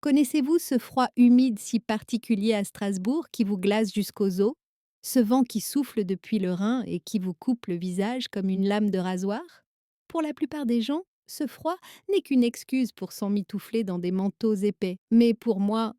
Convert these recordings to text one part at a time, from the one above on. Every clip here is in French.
Connaissez-vous ce froid humide si particulier à Strasbourg qui vous glace jusqu'aux os? Ce vent qui souffle depuis le Rhin et qui vous coupe le visage comme une lame de rasoir? Pour la plupart des gens, ce froid n'est qu'une excuse pour s'emmitoufler dans des manteaux épais. Mais pour moi,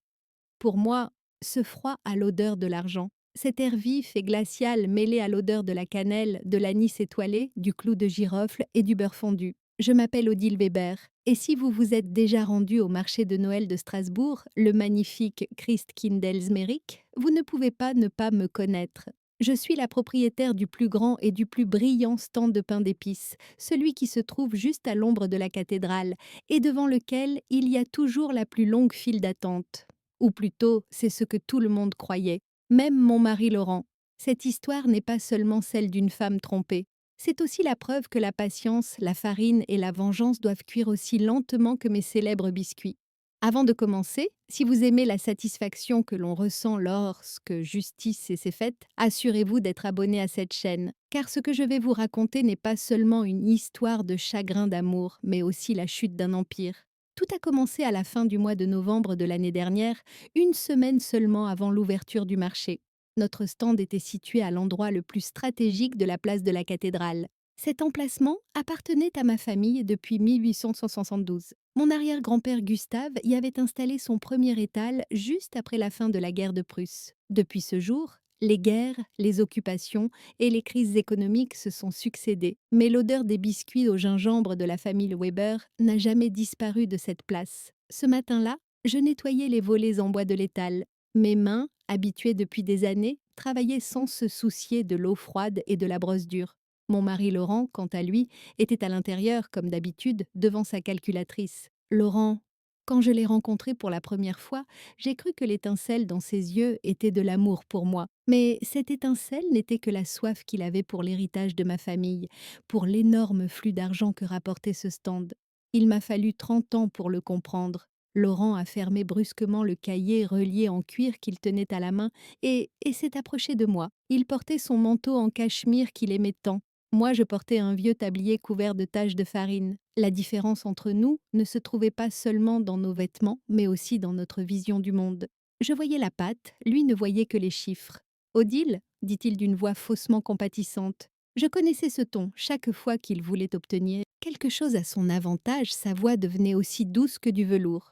ce froid a l'odeur de l'argent. Cet air vif et glacial mêlé à l'odeur de la cannelle, de l'anis étoilé, du clou de girofle et du beurre fondu. Je m'appelle Odile Weber, et si vous vous êtes déjà rendu au marché de Noël de Strasbourg, le magnifique Christkindlesmerik, vous ne pouvez pas ne pas me connaître. Je suis la propriétaire du plus grand et du plus brillant stand de pain d'épices, celui qui se trouve juste à l'ombre de la cathédrale, et devant lequel il y a toujours la plus longue file d'attente. Ou plutôt, c'est ce que tout le monde croyait, même mon mari Laurent. Cette histoire n'est pas seulement celle d'une femme trompée. C'est aussi la preuve que la patience, la farine et la vengeance doivent cuire aussi lentement que mes célèbres biscuits. Avant de commencer, si vous aimez la satisfaction que l'on ressent lorsque justice s'est faite, assurez-vous d'être abonné à cette chaîne, car ce que je vais vous raconter n'est pas seulement une histoire de chagrin d'amour, mais aussi la chute d'un empire. Tout a commencé à la fin du mois de novembre de l'année dernière, une semaine seulement avant l'ouverture du marché. Notre stand était situé à l'endroit le plus stratégique de la place de la cathédrale. Cet emplacement appartenait à ma famille depuis 1872. Mon arrière-grand-père Gustave y avait installé son premier étal juste après la fin de la guerre de Prusse. Depuis ce jour, les guerres, les occupations et les crises économiques se sont succédées, mais l'odeur des biscuits au gingembre de la famille Weber n'a jamais disparu de cette place. Ce matin-là, je nettoyais les volets en bois de l'étal. Mes mains, habituées depuis des années, travaillaient sans se soucier de l'eau froide et de la brosse dure. Mon mari Laurent, quant à lui, était à l'intérieur, comme d'habitude, devant sa calculatrice. Laurent, quand je l'ai rencontré pour la première fois, j'ai cru que l'étincelle dans ses yeux était de l'amour pour moi. Mais cette étincelle n'était que la soif qu'il avait pour l'héritage de ma famille, pour l'énorme flux d'argent que rapportait ce stand. Il m'a fallu 30 ans pour le comprendre. Laurent a fermé brusquement le cahier relié en cuir qu'il tenait à la main et s'est approché de moi. Il portait son manteau en cachemire qu'il aimait tant. Moi, je portais un vieux tablier couvert de taches de farine. La différence entre nous ne se trouvait pas seulement dans nos vêtements, mais aussi dans notre vision du monde. Je voyais la pâte, lui ne voyait que les chiffres. Odile, dit-il d'une voix faussement compatissante. Je connaissais ce ton chaque fois qu'il voulait obtenir quelque chose à son avantage, sa voix devenait aussi douce que du velours.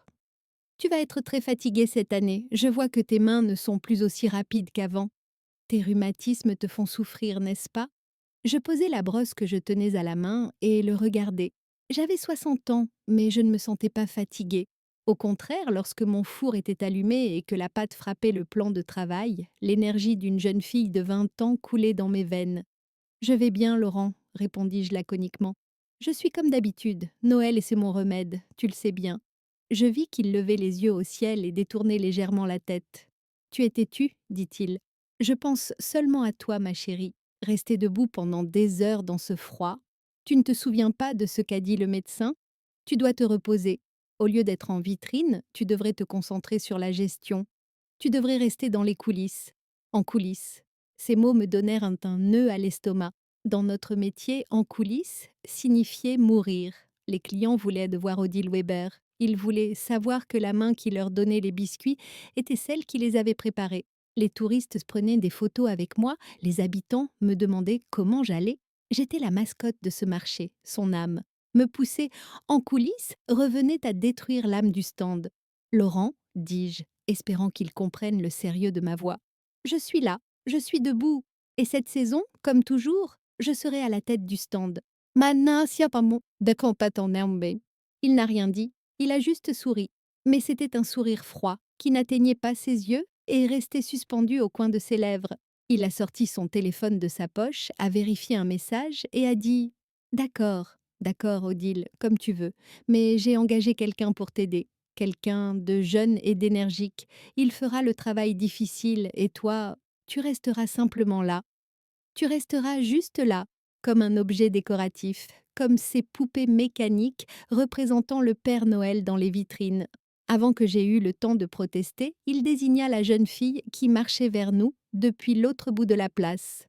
Tu vas être très fatigué cette année, je vois que tes mains ne sont plus aussi rapides qu'avant. Tes rhumatismes te font souffrir, n'est-ce pas? Je posai la brosse que je tenais à la main et le regardai. J'avais 60 ans, mais je ne me sentais pas fatiguée. Au contraire, lorsque mon four était allumé et que la pâte frappait le plan de travail, l'énergie d'une jeune fille de 20 ans coulait dans mes veines. Je vais bien, Laurent, répondis-je laconiquement. Je suis comme d'habitude, Noël et c'est mon remède, tu le sais bien. Je vis qu'il levait les yeux au ciel et détournait légèrement la tête. Tu es têtu, dit-il. Je pense seulement à toi, ma chérie. Rester debout pendant des heures dans ce froid. Tu ne te souviens pas de ce qu'a dit le médecin? Tu dois te reposer. Au lieu d'être en vitrine, tu devrais te concentrer sur la gestion. Tu devrais rester dans les coulisses. En coulisses. Ces mots me donnèrent un nœud à l'estomac. Dans notre métier, en coulisses signifiait mourir. Les clients voulaient devoir Odile Weber. Ils voulaient savoir que la main qui leur donnait les biscuits était celle qui les avait préparés. Les touristes prenaient des photos avec moi, les habitants me demandaient comment j'allais. J'étais la mascotte de ce marché, son âme. Me pousser en coulisses revenait à détruire l'âme du stand. Laurent, dis-je, espérant qu'il comprenne le sérieux de ma voix. Je suis là, je suis debout, et cette saison, comme toujours, je serai à la tête du stand. Maintenant, siapamo, de compatonnembe. Il n'a rien dit, il a juste souri. Mais c'était un sourire froid, qui n'atteignait pas ses yeux et restait suspendu au coin de ses lèvres. Il a sorti son téléphone de sa poche, a vérifié un message et a dit « D'accord, d'accord, Odile, comme tu veux, mais j'ai engagé quelqu'un pour t'aider. Quelqu'un de jeune et d'énergique. Il fera le travail difficile et toi, tu resteras simplement là. Tu resteras juste là, comme un objet décoratif, comme ces poupées mécaniques représentant le Père Noël dans les vitrines. » Avant que j'aie eu le temps de protester, il désigna la jeune fille qui marchait vers nous depuis l'autre bout de la place.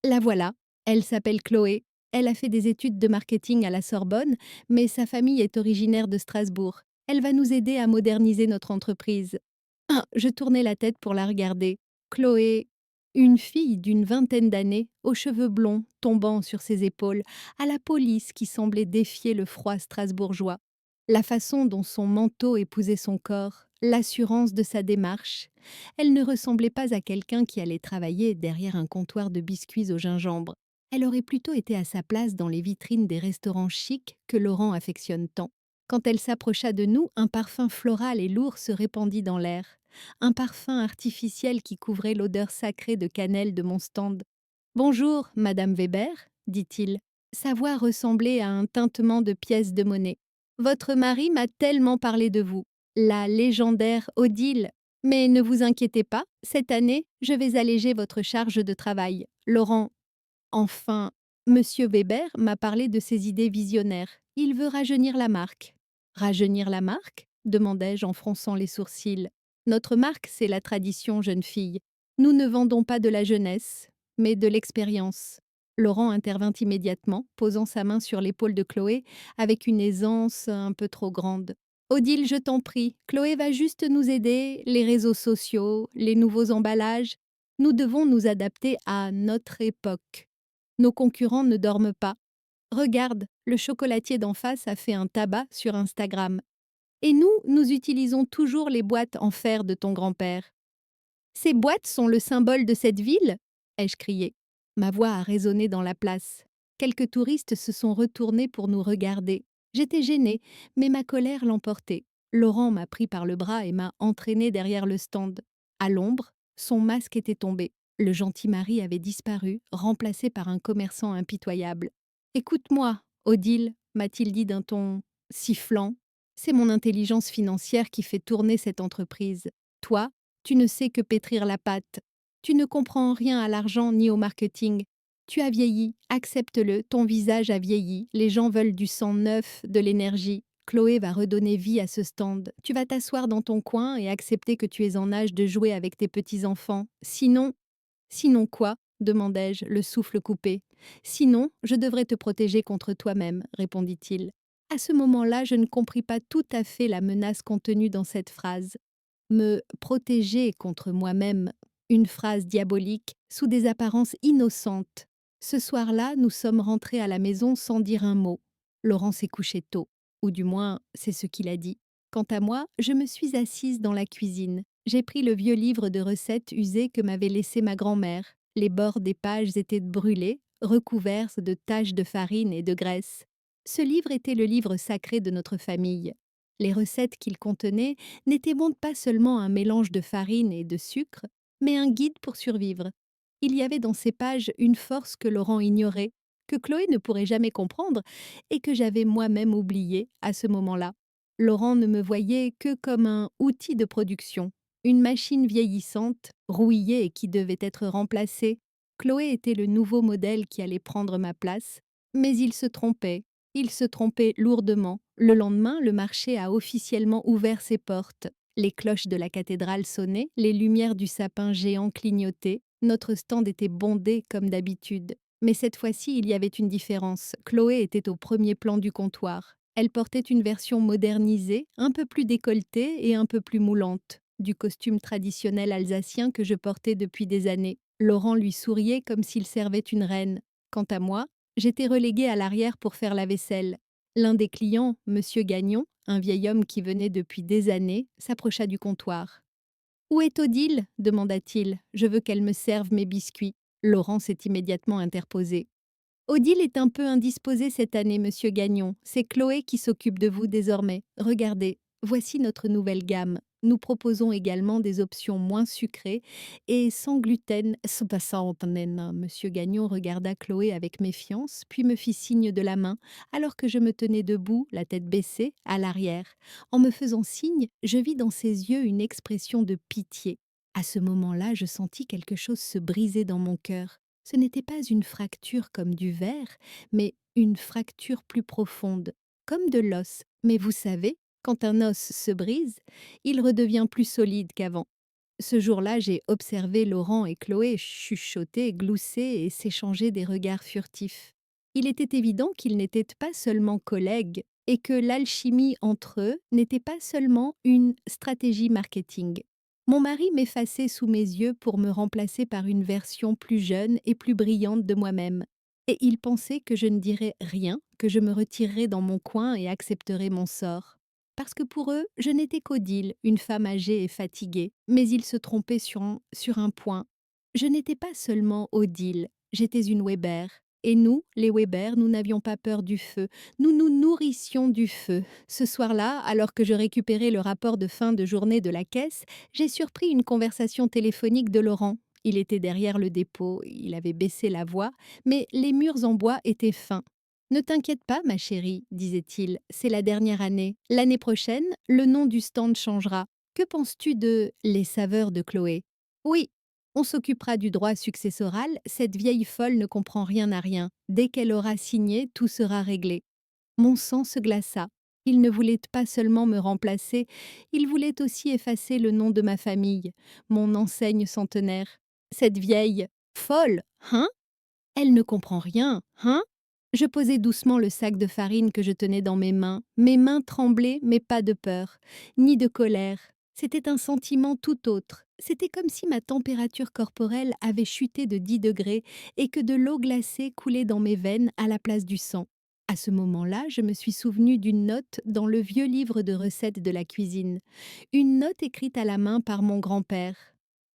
La voilà, elle s'appelle Chloé. Elle a fait des études de marketing à la Sorbonne, mais sa famille est originaire de Strasbourg. Elle va nous aider à moderniser notre entreprise. Ah, je tournai la tête pour la regarder. Chloé, une fille d'une vingtaine d'années, aux cheveux blonds tombant sur ses épaules, à la police qui semblait défier le froid strasbourgeois. La façon dont son manteau épousait son corps, l'assurance de sa démarche. Elle ne ressemblait pas à quelqu'un qui allait travailler derrière un comptoir de biscuits au gingembre. Elle aurait plutôt été à sa place dans les vitrines des restaurants chics que Laurent affectionne tant. Quand elle s'approcha de nous, un parfum floral et lourd se répandit dans l'air. Un parfum artificiel qui couvrait l'odeur sacrée de cannelle de mon stand. Bonjour, Madame Weber, dit-il. Sa voix ressemblait à un tintement de pièces de monnaie. Votre mari m'a tellement parlé de vous, la légendaire Odile. Mais ne vous inquiétez pas, cette année, je vais alléger votre charge de travail. Laurent, enfin, Monsieur Weber m'a parlé de ses idées visionnaires. Il veut rajeunir la marque. Rajeunir la marque demandai-je en fronçant les sourcils. Notre marque, c'est la tradition, jeune fille. Nous ne vendons pas de la jeunesse, mais de l'expérience. Laurent intervint immédiatement, posant sa main sur l'épaule de Chloé avec une aisance un peu trop grande. Odile, je t'en prie, Chloé va juste nous aider, les réseaux sociaux, les nouveaux emballages. Nous devons nous adapter à notre époque. Nos concurrents ne dorment pas. Regarde, le chocolatier d'en face a fait un tabac sur Instagram. Et nous utilisons toujours les boîtes en fer de ton grand-père. Ces boîtes sont le symbole de cette ville ai-je crié. Ma voix a résonné dans la place. Quelques touristes se sont retournés pour nous regarder. J'étais gênée, mais ma colère l'emportait. Laurent m'a pris par le bras et m'a entraînée derrière le stand. À l'ombre, son masque était tombé. Le gentil mari avait disparu, remplacé par un commerçant impitoyable. Écoute-moi, Odile, m'a-t-il dit d'un ton sifflant. C'est mon intelligence financière qui fait tourner cette entreprise. Toi, tu ne sais que pétrir la pâte. Tu ne comprends rien à l'argent ni au marketing. Tu as vieilli, accepte-le, ton visage a vieilli, les gens veulent du sang neuf, de l'énergie. Chloé va redonner vie à ce stand. Tu vas t'asseoir dans ton coin et accepter que tu es en âge de jouer avec tes petits-enfants. Sinon… Sinon quoi demandai-je, le souffle coupé. Sinon, je devrais te protéger contre toi-même, répondit-il. À ce moment-là, je ne compris pas tout à fait la menace contenue dans cette phrase. Me protéger contre moi-même, une phrase diabolique, sous des apparences innocentes. Ce soir-là, nous sommes rentrés à la maison sans dire un mot. Laurent s'est couché tôt, ou du moins, c'est ce qu'il a dit. Quant à moi, je me suis assise dans la cuisine. J'ai pris le vieux livre de recettes usé que m'avait laissé ma grand-mère. Les bords des pages étaient brûlés, recouverts de taches de farine et de graisse. Ce livre était le livre sacré de notre famille. Les recettes qu'il contenait n'était donc pas seulement un mélange de farine et de sucre, mais un guide pour survivre. Il y avait dans ces pages une force que Laurent ignorait, que Chloé ne pourrait jamais comprendre et que j'avais moi-même oubliée à ce moment-là. Laurent ne me voyait que comme un outil de production, une machine vieillissante, rouillée et qui devait être remplacée. Chloé était le nouveau modèle qui allait prendre ma place, mais il se trompait. Il se trompait lourdement. Le lendemain, le marché a officiellement ouvert ses portes. Les cloches de la cathédrale sonnaient, les lumières du sapin géant clignotaient. Notre stand était bondé comme d'habitude. Mais cette fois-ci, il y avait une différence. Chloé était au premier plan du comptoir. Elle portait une version modernisée, un peu plus décolletée et un peu plus moulante, du costume traditionnel alsacien que je portais depuis des années. Laurent lui souriait comme s'il servait une reine. Quant à moi, j'étais reléguée à l'arrière pour faire la vaisselle. L'un des clients, Monsieur Gagnon, un vieil homme qui venait depuis des années, s'approcha du comptoir. Où est Odile demanda-t-il. Je veux qu'elle me serve mes biscuits. Laurent s'est immédiatement interposé. Odile est un peu indisposée cette année, Monsieur Gagnon. C'est Chloé qui s'occupe de vous désormais. Regardez, voici notre nouvelle gamme. Nous proposons également des options moins sucrées et sans gluten. Monsieur Gagnon regarda Chloé avec méfiance, puis me fit signe de la main, alors que je me tenais debout, la tête baissée, à l'arrière. En me faisant signe, je vis dans ses yeux une expression de pitié. À ce moment-là, je sentis quelque chose se briser dans mon cœur. Ce n'était pas une fracture comme du verre, mais une fracture plus profonde, comme de l'os. Mais vous savez, quand un os se brise, il redevient plus solide qu'avant. Ce jour-là, j'ai observé Laurent et Chloé chuchoter, glousser et s'échanger des regards furtifs. Il était évident qu'ils n'étaient pas seulement collègues, et que l'alchimie entre eux n'était pas seulement une stratégie marketing. Mon mari m'effaçait sous mes yeux pour me remplacer par une version plus jeune et plus brillante de moi-même. Et il pensait que je ne dirais rien, que je me retirerais dans mon coin et accepterais mon sort. Parce que pour eux, je n'étais qu'Odile, une femme âgée et fatiguée. Mais ils se trompaient sur un point. Je n'étais pas seulement Odile, j'étais une Weber. Et nous, les Weber, nous n'avions pas peur du feu. Nous nous nourrissions du feu. Ce soir-là, alors que je récupérais le rapport de fin de journée de la caisse, j'ai surpris une conversation téléphonique de Laurent. Il était derrière le dépôt, il avait baissé la voix, mais les murs en bois étaient fins. Ne t'inquiète pas, ma chérie, disait-il, c'est la dernière année. L'année prochaine, le nom du stand changera. Que penses-tu de Les saveurs de Chloé? Oui, on s'occupera du droit successoral, cette vieille folle ne comprend rien à rien. Dès qu'elle aura signé, tout sera réglé. Mon sang se glaça. Il ne voulait pas seulement me remplacer, il voulait aussi effacer le nom de ma famille, mon enseigne centenaire. Cette vieille folle, hein? Elle ne comprend rien, hein? Je posai doucement le sac de farine que je tenais dans mes mains. Mes mains tremblaient, mais pas de peur, ni de colère. C'était un sentiment tout autre. C'était comme si ma température corporelle avait chuté de 10 degrés et que de l'eau glacée coulait dans mes veines à la place du sang. À ce moment-là, je me suis souvenue d'une note dans le vieux livre de recettes de la cuisine. Une note écrite à la main par mon grand-père.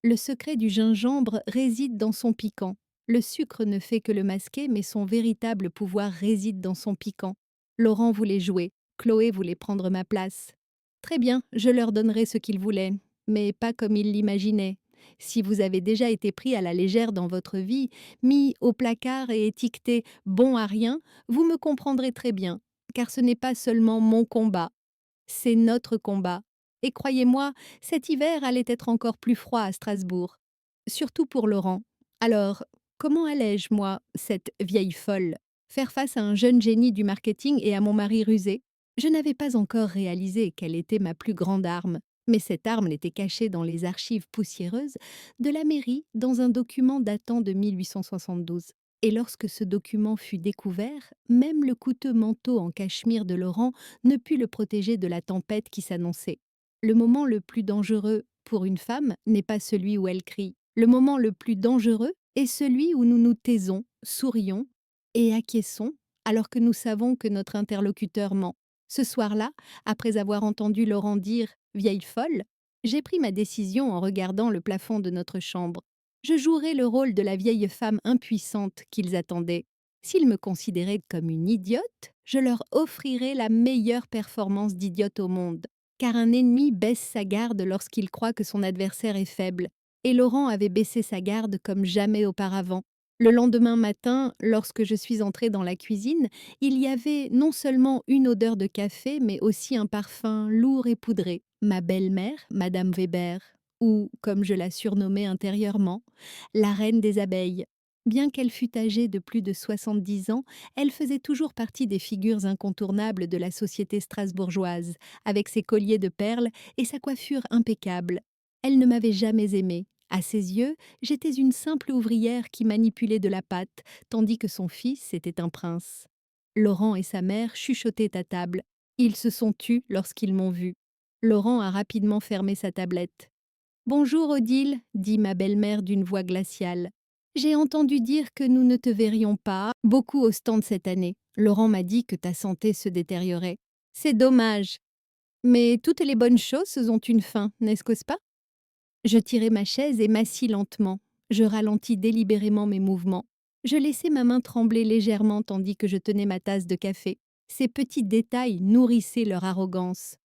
Le secret du gingembre réside dans son piquant. Le sucre ne fait que le masquer, mais son véritable pouvoir réside dans son piquant. Laurent voulait jouer, Chloé voulait prendre ma place. Très bien, je leur donnerai ce qu'ils voulaient, mais pas comme ils l'imaginaient. Si vous avez déjà été pris à la légère dans votre vie, mis au placard et étiqueté bon à rien, vous me comprendrez très bien, car ce n'est pas seulement mon combat, c'est notre combat. Et croyez-moi, cet hiver allait être encore plus froid à Strasbourg. Surtout pour Laurent. Alors, comment allais-je, moi, cette vieille folle, faire face à un jeune génie du marketing et à mon mari rusé? Je n'avais pas encore réalisé quelle était ma plus grande arme, mais cette arme était cachée dans les archives poussiéreuses de la mairie dans un document datant de 1872. Et lorsque ce document fut découvert, même le coûteux manteau en cachemire de Laurent ne put le protéger de la tempête qui s'annonçait. Le moment le plus dangereux pour une femme n'est pas celui où elle crie. Le moment le plus dangereux est celui où nous nous taisons, sourions et acquiesçons alors que nous savons que notre interlocuteur ment. Ce soir-là, après avoir entendu Laurent dire « vieille folle », j'ai pris ma décision en regardant le plafond de notre chambre. Je jouerai le rôle de la vieille femme impuissante qu'ils attendaient. S'ils me considéraient comme une idiote, je leur offrirai la meilleure performance d'idiote au monde. Car un ennemi baisse sa garde lorsqu'il croit que son adversaire est faible. Et Laurent avait baissé sa garde comme jamais auparavant. Le lendemain matin, lorsque je suis entrée dans la cuisine, il y avait non seulement une odeur de café, mais aussi un parfum lourd et poudré. Ma belle-mère, Madame Weber, ou, comme je la surnommais intérieurement, la reine des abeilles. Bien qu'elle fût âgée de plus de 70 ans, elle faisait toujours partie des figures incontournables de la société strasbourgeoise, avec ses colliers de perles et sa coiffure impeccable. Elle ne m'avait jamais aimée. À ses yeux, j'étais une simple ouvrière qui manipulait de la pâte, tandis que son fils était un prince. Laurent et sa mère chuchotaient à table. Ils se sont tus lorsqu'ils m'ont vue. Laurent a rapidement fermé sa tablette. Bonjour Odile, dit ma belle-mère d'une voix glaciale. J'ai entendu dire que nous ne te verrions pas beaucoup au stand cette année. Laurent m'a dit que ta santé se détériorait. C'est dommage. Mais toutes les bonnes choses ont une fin, n'est-ce pas? Je tirai ma chaise et m'assis lentement. Je ralentis délibérément mes mouvements. Je laissai ma main trembler légèrement tandis que je tenais ma tasse de café. Ces petits détails nourrissaient leur arrogance.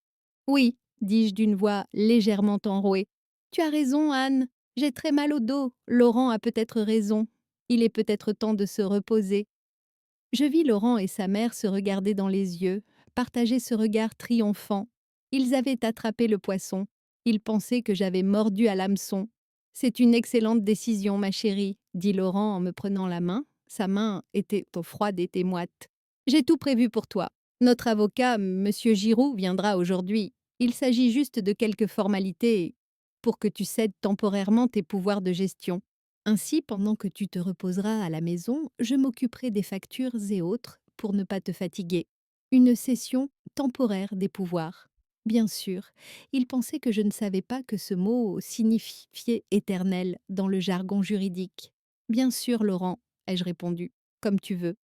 Oui, dis-je d'une voix légèrement enrouée. Tu as raison, Anne. J'ai très mal au dos. Laurent a peut-être raison. Il est peut-être temps de se reposer. Je vis Laurent et sa mère se regarder dans les yeux, partager ce regard triomphant. Ils avaient attrapé le poisson. Ils pensaient que j'avais mordu à l'hameçon. C'est une excellente décision, ma chérie, dit Laurent en me prenant la main. Sa main était froide et moite. J'ai tout prévu pour toi. Notre avocat, Monsieur Giroux, viendra aujourd'hui. Il s'agit juste de quelques formalités pour que tu cèdes temporairement tes pouvoirs de gestion. Ainsi, pendant que tu te reposeras à la maison, je m'occuperai des factures et autres pour ne pas te fatiguer. Une cession temporaire des pouvoirs. Bien sûr, il pensait que je ne savais pas que ce mot signifiait éternel dans le jargon juridique. Bien sûr, Laurent, ai-je répondu, comme tu veux.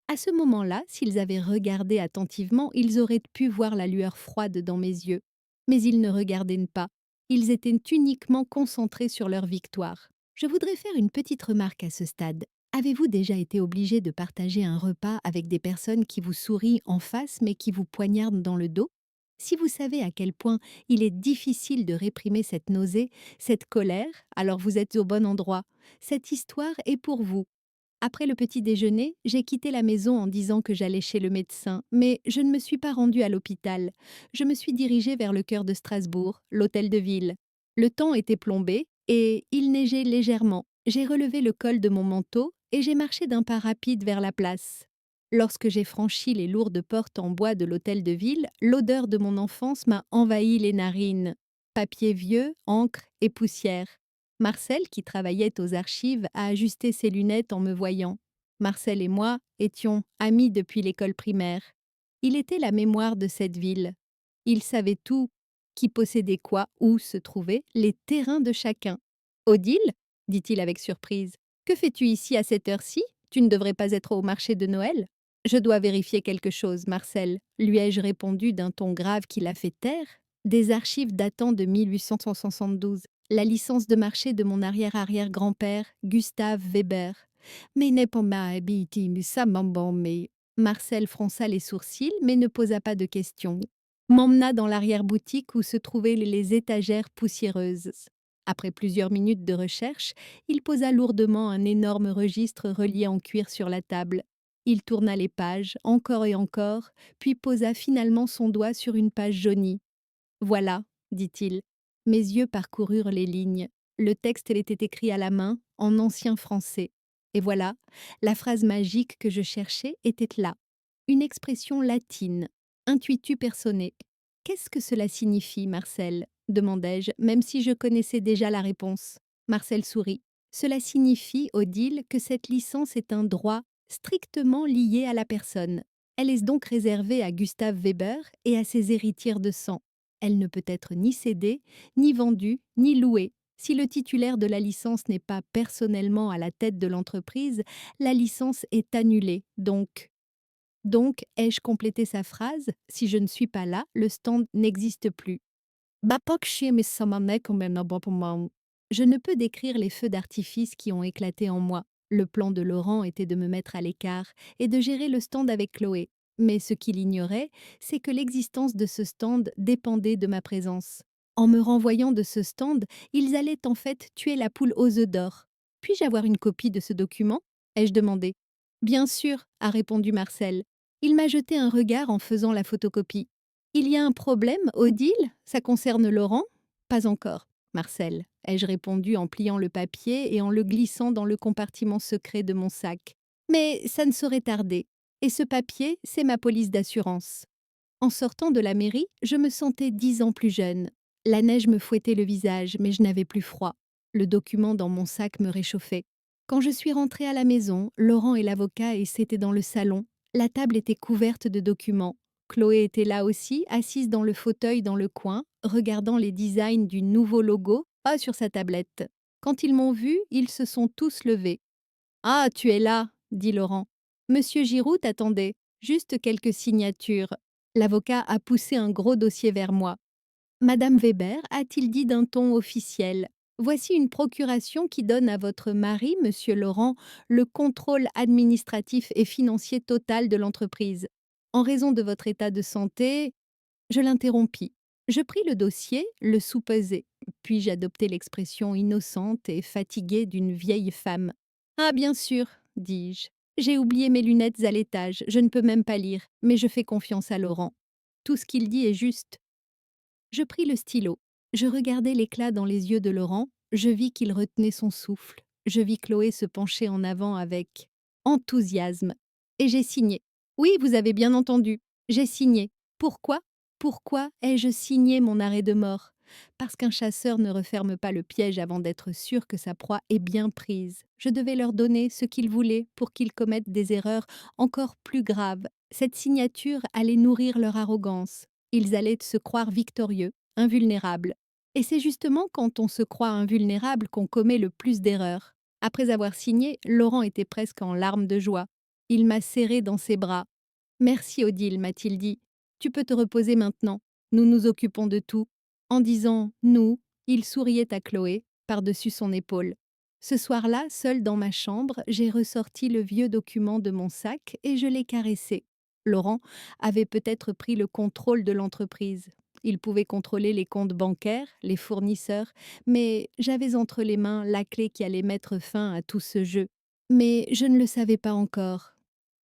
À ce moment-là, s'ils avaient regardé attentivement, ils auraient pu voir la lueur froide dans mes yeux. Mais ils ne regardaient pas. Ils étaient uniquement concentrés sur leur victoire. Je voudrais faire une petite remarque à ce stade. Avez-vous déjà été obligé de partager un repas avec des personnes qui vous sourient en face mais qui vous poignardent dans le dos? Si vous savez à quel point il est difficile de réprimer cette nausée, cette colère, alors vous êtes au bon endroit. Cette histoire est pour vous. Après le petit déjeuner, j'ai quitté la maison en disant que j'allais chez le médecin, mais je ne me suis pas rendue à l'hôpital. Je me suis dirigée vers le cœur de Strasbourg, l'hôtel de ville. Le temps était plombé et il neigeait légèrement. J'ai relevé le col de mon manteau et j'ai marché d'un pas rapide vers la place. Lorsque j'ai franchi les lourdes portes en bois de l'hôtel de ville, l'odeur de mon enfance m'a envahi les narines. Papier vieux, encre et poussière. Marcel, qui travaillait aux archives, a ajusté ses lunettes en me voyant. Marcel et moi étions amis depuis l'école primaire. Il était la mémoire de cette ville. Il savait tout, qui possédait quoi, où se trouvaient les terrains de chacun. Odile, dit-il avec surprise, que fais-tu ici à cette heure-ci? Tu ne devrais pas être au marché de Noël? Je dois vérifier quelque chose, Marcel, lui ai-je répondu d'un ton grave qui l'a fait taire. Des archives datant de 1872. La licence de marché de mon arrière-arrière-grand-père, Gustave Weber. Mais n'est pas ma habitude, mais ça m'embête. Marcel fronça les sourcils, mais ne posa pas de questions. M'emmena dans l'arrière-boutique où se trouvaient les étagères poussiéreuses. Après plusieurs minutes de recherche, il posa lourdement un énorme registre relié en cuir sur la table. Il tourna les pages, encore et encore, puis posa finalement son doigt sur une page jaunie. Voilà, dit-il. Mes yeux parcoururent les lignes. Le texte était écrit à la main, en ancien français. Et voilà, la phrase magique que je cherchais était là. Une expression latine, intuitu personae. Qu'est-ce que cela signifie, Marcel? Demandai-je, même si je connaissais déjà la réponse. Marcel sourit. Cela signifie, Odile, que cette licence est un droit strictement lié à la personne. Elle est donc réservée à Gustave Weber et à ses héritières de sang. Elle ne peut être ni cédée, ni vendue, ni louée. Si le titulaire de la licence n'est pas personnellement à la tête de l'entreprise, la licence est annulée. Donc, ai-je complété sa phrase? Si je ne suis pas là, le stand n'existe plus. Je ne peux décrire les feux d'artifice qui ont éclaté en moi. Le plan de Laurent était de me mettre à l'écart et de gérer le stand avec Chloé. Mais ce qu'il ignorait, c'est que l'existence de ce stand dépendait de ma présence. En me renvoyant de ce stand, ils allaient en fait tuer la poule aux œufs d'or. Puis-je avoir une copie de ce document? Ai-je demandé. Bien sûr, a répondu Marcel. Il m'a jeté un regard en faisant la photocopie. Il y a un problème, Odile? Ça concerne Laurent? Pas encore, Marcel, ai-je répondu en pliant le papier et en le glissant dans le compartiment secret de mon sac. Mais ça ne saurait tarder. Et ce papier, c'est ma police d'assurance. En sortant de la mairie, je me sentais 10 ans plus jeune. La neige me fouettait le visage, mais je n'avais plus froid. Le document dans mon sac me réchauffait. Quand je suis rentrée à la maison, Laurent et l'avocat étaient dans le salon. La table était couverte de documents. Chloé était là aussi, assise dans le fauteuil dans le coin, regardant les designs du nouveau logo, pas sur sa tablette. Quand ils m'ont vue, ils se sont tous levés. Ah, tu es là, dit Laurent. Monsieur Giroud t'attendait. Juste quelques signatures. L'avocat a poussé un gros dossier vers moi. Madame Weber, a-t-il dit d'un ton officiel. Voici une procuration qui donne à votre mari, monsieur Laurent, le contrôle administratif et financier total de l'entreprise. En raison de votre état de santé, je l'interrompis. Je pris le dossier, le soupesai, puis j'adoptai l'expression innocente et fatiguée d'une vieille femme. Ah, bien sûr, dis-je. J'ai oublié mes lunettes à l'étage, je ne peux même pas lire, mais je fais confiance à Laurent. Tout ce qu'il dit est juste. Je pris le stylo. Je regardai l'éclat dans les yeux de Laurent, je vis qu'il retenait son souffle. Je vis Chloé se pencher en avant avec enthousiasme. Et j'ai signé. Oui, vous avez bien entendu. J'ai signé. Pourquoi? Pourquoi ai-je signé mon arrêt de mort? Parce qu'un chasseur ne referme pas le piège avant d'être sûr que sa proie est bien prise. Je devais leur donner ce qu'ils voulaient pour qu'ils commettent des erreurs encore plus graves. Cette signature allait nourrir leur arrogance. Ils allaient se croire victorieux, invulnérables. Et c'est justement quand on se croit invulnérable qu'on commet le plus d'erreurs. Après avoir signé, Laurent était presque en larmes de joie. Il m'a serré dans ses bras. Merci Odile, m'a-t-il dit. Tu peux te reposer maintenant. Nous nous occupons de tout. En disant nous, il souriait à Chloé, par-dessus son épaule. Ce soir-là, seule dans ma chambre, j'ai ressorti le vieux document de mon sac et je l'ai caressé. Laurent avait peut-être pris le contrôle de l'entreprise. Il pouvait contrôler les comptes bancaires, les fournisseurs, mais j'avais entre les mains la clé qui allait mettre fin à tout ce jeu. Mais je ne le savais pas encore.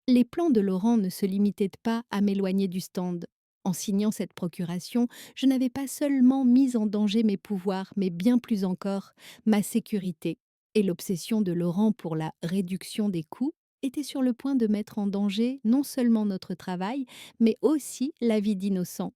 Les plans de Laurent ne se limitaient pas à m'éloigner du stand. En signant cette procuration, je n'avais pas seulement mis en danger mes pouvoirs, mais bien plus encore ma sécurité. Et l'obsession de Laurent pour la réduction des coûts était sur le point de mettre en danger non seulement notre travail, mais aussi la vie d'innocents.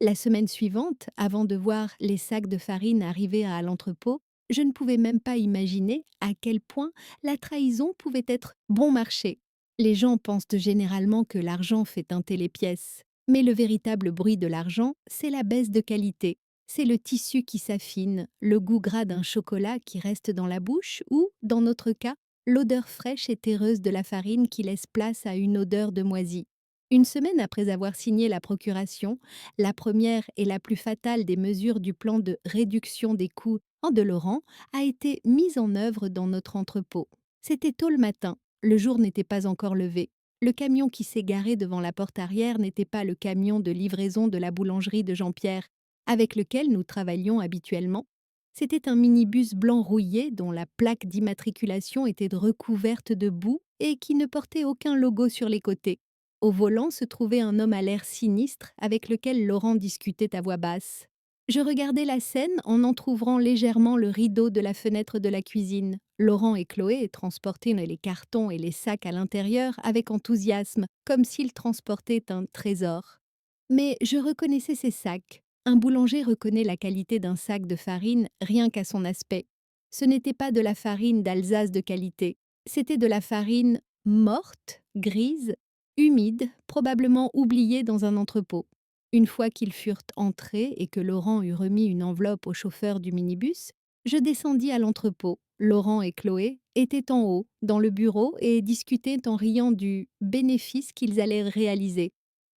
La semaine suivante, avant de voir les sacs de farine arriver à l'entrepôt, je ne pouvais même pas imaginer à quel point la trahison pouvait être bon marché. Les gens pensent généralement que l'argent fait teinter les pièces. Mais le véritable bruit de l'argent, c'est la baisse de qualité. C'est le tissu qui s'affine, le goût gras d'un chocolat qui reste dans la bouche ou, dans notre cas, l'odeur fraîche et terreuse de la farine qui laisse place à une odeur de moisi. Une semaine après avoir signé la procuration, la première et la plus fatale des mesures du plan de réduction des coûts de Laurent a été mise en œuvre dans notre entrepôt. C'était tôt le matin, le jour n'était pas encore levé. Le camion qui s'est garé devant la porte arrière n'était pas le camion de livraison de la boulangerie de Jean-Pierre, avec lequel nous travaillions habituellement. C'était un minibus blanc rouillé dont la plaque d'immatriculation était recouverte de boue et qui ne portait aucun logo sur les côtés. Au volant se trouvait un homme à l'air sinistre avec lequel Laurent discutait à voix basse. Je regardais la scène en entr'ouvrant légèrement le rideau de la fenêtre de la cuisine. Laurent et Chloé transportaient les cartons et les sacs à l'intérieur avec enthousiasme, comme s'ils transportaient un trésor. Mais je reconnaissais ces sacs. Un boulanger reconnaît la qualité d'un sac de farine rien qu'à son aspect. Ce n'était pas de la farine d'Alsace de qualité, c'était de la farine morte, grise, humide, probablement oubliée dans un entrepôt. Une fois qu'ils furent entrés et que Laurent eut remis une enveloppe au chauffeur du minibus, je descendis à l'entrepôt. Laurent et Chloé étaient en haut, dans le bureau, et discutaient en riant du bénéfice qu'ils allaient réaliser.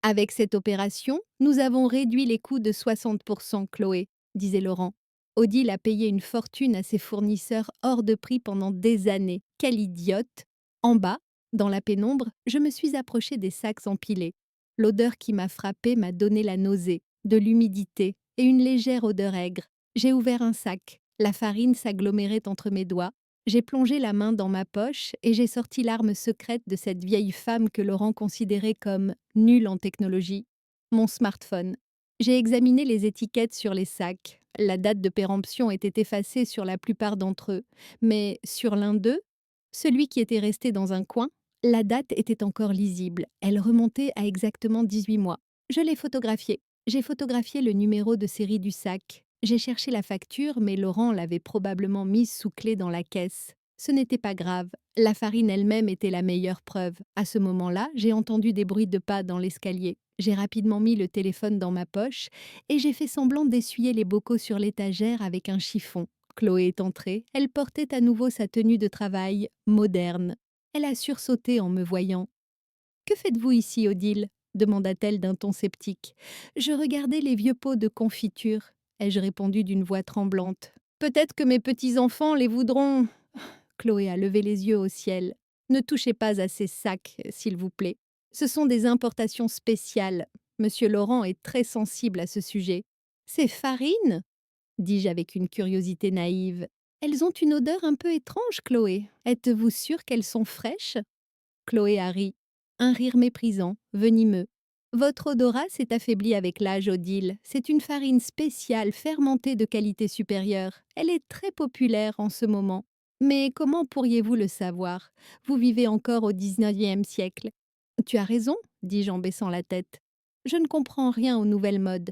Avec cette opération, nous avons réduit les coûts de 60%, Chloé, disait Laurent. Odile a payé une fortune à ses fournisseurs hors de prix pendant des années. Quelle idiote! En bas, dans la pénombre, je me suis approchée des sacs empilés. L'odeur qui m'a frappée m'a donné la nausée, de l'humidité et une légère odeur aigre. J'ai ouvert un sac. La farine s'agglomérait entre mes doigts. J'ai plongé la main dans ma poche et j'ai sorti l'arme secrète de cette vieille femme que Laurent considérait comme nulle en technologie, mon smartphone. J'ai examiné les étiquettes sur les sacs. La date de péremption était effacée sur la plupart d'entre eux, mais sur l'un d'eux, celui qui était resté dans un coin, la date était encore lisible. Elle remontait à exactement 18 mois. Je l'ai photographié. J'ai photographié le numéro de série du sac. J'ai cherché la facture, mais Laurent l'avait probablement mise sous clé dans la caisse. Ce n'était pas grave. La farine elle-même était la meilleure preuve. À ce moment-là, j'ai entendu des bruits de pas dans l'escalier. J'ai rapidement mis le téléphone dans ma poche et j'ai fait semblant d'essuyer les bocaux sur l'étagère avec un chiffon. Chloé est entrée. Elle portait à nouveau sa tenue de travail, moderne. Elle a sursauté en me voyant. « Que faites-vous ici, Odile ?» demanda-t-elle d'un ton sceptique. Je regardais les vieux pots de confiture, ai-je répondu d'une voix tremblante. Peut-être que mes petits-enfants les voudront. Chloé a levé les yeux au ciel. Ne touchez pas à ces sacs, s'il vous plaît. Ce sont des importations spéciales. Monsieur Laurent est très sensible à ce sujet. Ces farines dis-je avec une curiosité naïve. Elles ont une odeur un peu étrange, Chloé. Êtes-vous sûre qu'elles sont fraîches? Chloé a ri. Un rire méprisant, venimeux. Votre odorat s'est affaibli avec l'âge, Odile. C'est une farine spéciale, fermentée de qualité supérieure. Elle est très populaire en ce moment. Mais comment pourriez-vous le savoir? Vous vivez encore au 19e siècle. Tu as raison, dis-je en baissant la tête. Je ne comprends rien aux nouvelles modes.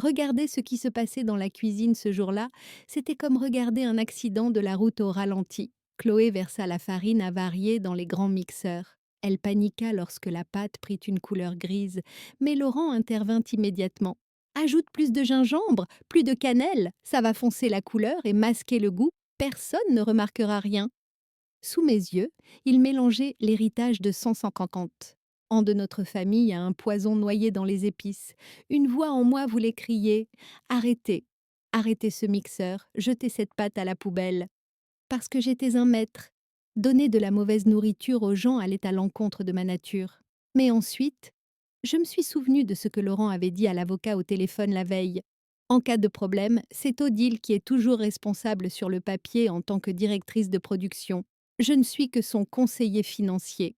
Regarder ce qui se passait dans la cuisine ce jour-là, c'était comme regarder un accident de la route au ralenti. Chloé versa la farine avariée dans les grands mixeurs. Elle paniqua lorsque la pâte prit une couleur grise, mais Laurent intervint immédiatement. Ajoute plus de gingembre, plus de cannelle, ça va foncer la couleur et masquer le goût, personne ne remarquera rien. Sous mes yeux, il mélangeait l'héritage de 150. En de notre famille a un poison noyé dans les épices. Une voix en moi voulait crier: Arrêtez, arrêtez ce mixeur, jetez cette pâte à la poubelle. Parce que j'étais un maître. Donner de la mauvaise nourriture aux gens allait à l'encontre de ma nature. Mais ensuite, je me suis souvenu de ce que Laurent avait dit à l'avocat au téléphone la veille. En cas de problème, c'est Odile qui est toujours responsable sur le papier en tant que directrice de production. Je ne suis que son conseiller financier.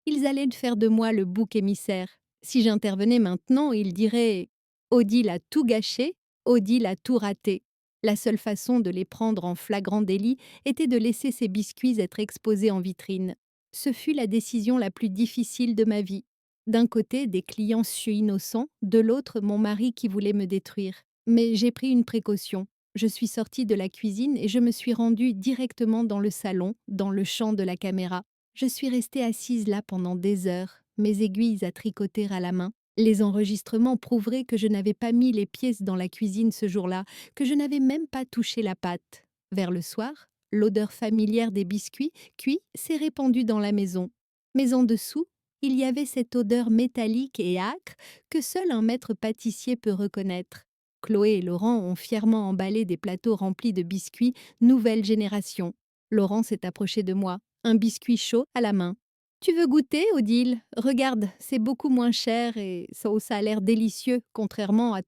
Ils allaient faire de moi le bouc émissaire. Si j'intervenais maintenant, ils diraient: Odile a tout gâché, Odile a tout raté. La seule façon de les prendre en flagrant délit était de laisser ces biscuits être exposés en vitrine. Ce fut la décision la plus difficile de ma vie. D'un côté, des clients cieux innocents, de l'autre, mon mari qui voulait me détruire. Mais j'ai pris une précaution. Je suis sortie de la cuisine et je me suis rendue directement dans le salon, dans le champ de la caméra. Je suis restée assise là pendant des heures, mes aiguilles à tricoter à la main. Les enregistrements prouveraient que je n'avais pas mis les pieds dans la cuisine ce jour-là, que je n'avais même pas touché la pâte. Vers le soir, l'odeur familière des biscuits cuits s'est répandue dans la maison. Mais en dessous, il y avait cette odeur métallique et âcre que seul un maître pâtissier peut reconnaître. Chloé et Laurent ont fièrement emballé des plateaux remplis de biscuits nouvelle génération. Laurent s'est approché de moi, un biscuit chaud à la main. Tu veux goûter, Odile? Regarde, c'est beaucoup moins cher et ça a l'air délicieux, contrairement à à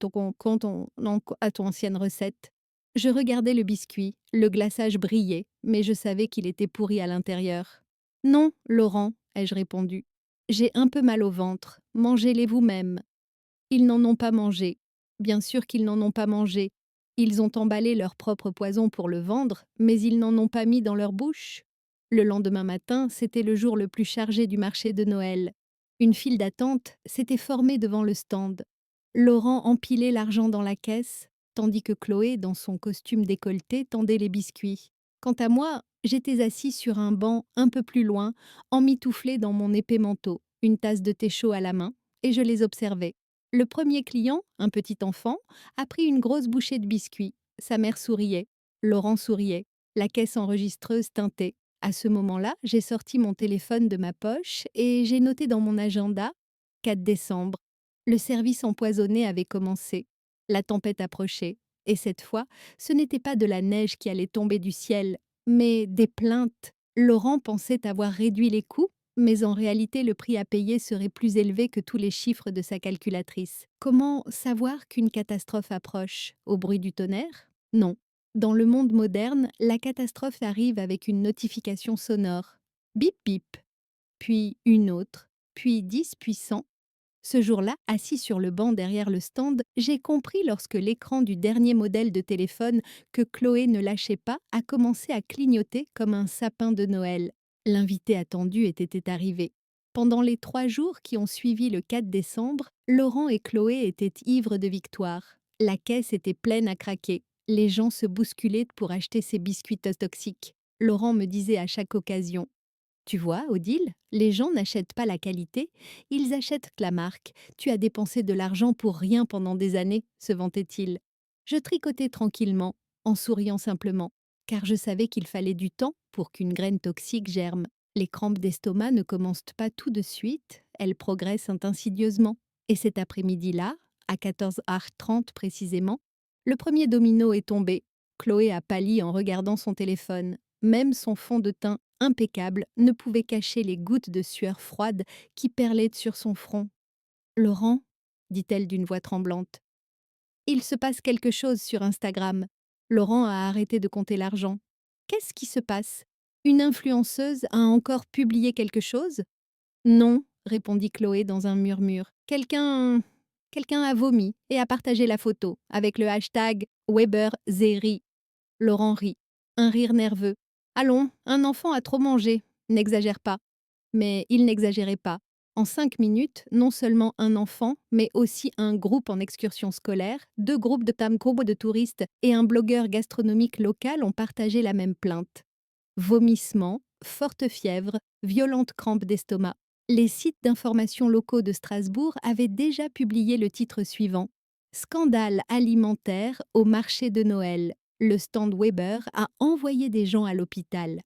ton ancienne recette. Je regardais le biscuit, le glaçage brillait, mais je savais qu'il était pourri à l'intérieur. Non, Laurent, ai-je répondu. J'ai un peu mal au ventre, mangez-les vous-même. Ils n'en ont pas mangé. Bien sûr qu'ils n'en ont pas mangé. Ils ont emballé leur propre poison pour le vendre, mais ils n'en ont pas mis dans leur bouche. Le lendemain matin, c'était le jour le plus chargé du marché de Noël. Une file d'attente s'était formée devant le stand. Laurent empilait l'argent dans la caisse, tandis que Chloé, dans son costume décolleté, tendait les biscuits. Quant à moi, j'étais assis sur un banc un peu plus loin, emmitouflé dans mon épais manteau, une tasse de thé chaud à la main, et je les observais. Le premier client, un petit enfant, a pris une grosse bouchée de biscuits. Sa mère souriait. Laurent souriait. La caisse enregistreuse tintait. À ce moment-là, j'ai sorti mon téléphone de ma poche et j'ai noté dans mon agenda 4 décembre. Le service empoisonné avait commencé. La tempête approchait. Et cette fois, ce n'était pas de la neige qui allait tomber du ciel, mais des plaintes. Laurent pensait avoir réduit les coûts, mais en réalité le prix à payer serait plus élevé que tous les chiffres de sa calculatrice. Comment savoir qu'une catastrophe approche? Au bruit du tonnerre? Non. Dans le monde moderne, la catastrophe arrive avec une notification sonore. Bip bip. Puis une autre. Puis 10, puis 100. Ce jour-là, assis sur le banc derrière le stand, j'ai compris lorsque l'écran du dernier modèle de téléphone que Chloé ne lâchait pas a commencé à clignoter comme un sapin de Noël. L'invité attendu était arrivé. Pendant les 3 jours qui ont suivi le 4 décembre, Laurent et Chloé étaient ivres de victoire. La caisse était pleine à craquer. Les gens se bousculaient pour acheter ces biscuits toxiques. Laurent me disait à chaque occasion: tu vois, Odile, les gens n'achètent pas la qualité, ils achètent la marque. Tu as dépensé de l'argent pour rien pendant des années, se vantait-il. Je tricotais tranquillement, en souriant simplement, car je savais qu'il fallait du temps pour qu'une graine toxique germe. Les crampes d'estomac ne commencent pas tout de suite, elles progressent insidieusement. Et cet après-midi-là, à 14h30 précisément, le premier domino est tombé. Chloé a pâli en regardant son téléphone. Même son fond de teint impeccable ne pouvait cacher les gouttes de sueur froide qui perlaient sur son front. Laurent, dit-elle d'une voix tremblante, il se passe quelque chose sur Instagram. Laurent a arrêté de compter l'argent. Qu'est-ce qui se passe? Une influenceuse a encore publié quelque chose? Non, répondit Chloé dans un murmure. Quelqu'un a vomi et a partagé la photo avec le hashtag WeberZeri. Laurent rit. Un rire nerveux. Allons, un enfant a trop mangé. N'exagère pas. Mais il n'exagérait pas. En 5 minutes, non seulement un enfant, mais aussi un groupe en excursion scolaire, 2 groupes de touristes et un blogueur gastronomique local ont partagé la même plainte. Vomissements, forte fièvre, violentes crampes d'estomac. Les sites d'information locaux de Strasbourg avaient déjà publié le titre suivant: Scandale alimentaire au marché de Noël. Le stand Weber a envoyé des gens à l'hôpital.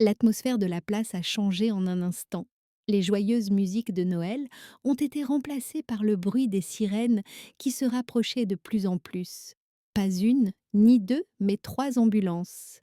L'atmosphère de la place a changé en un instant. Les joyeuses musiques de Noël ont été remplacées par le bruit des sirènes qui se rapprochaient de plus en plus. Pas une, ni deux, mais 3 ambulances.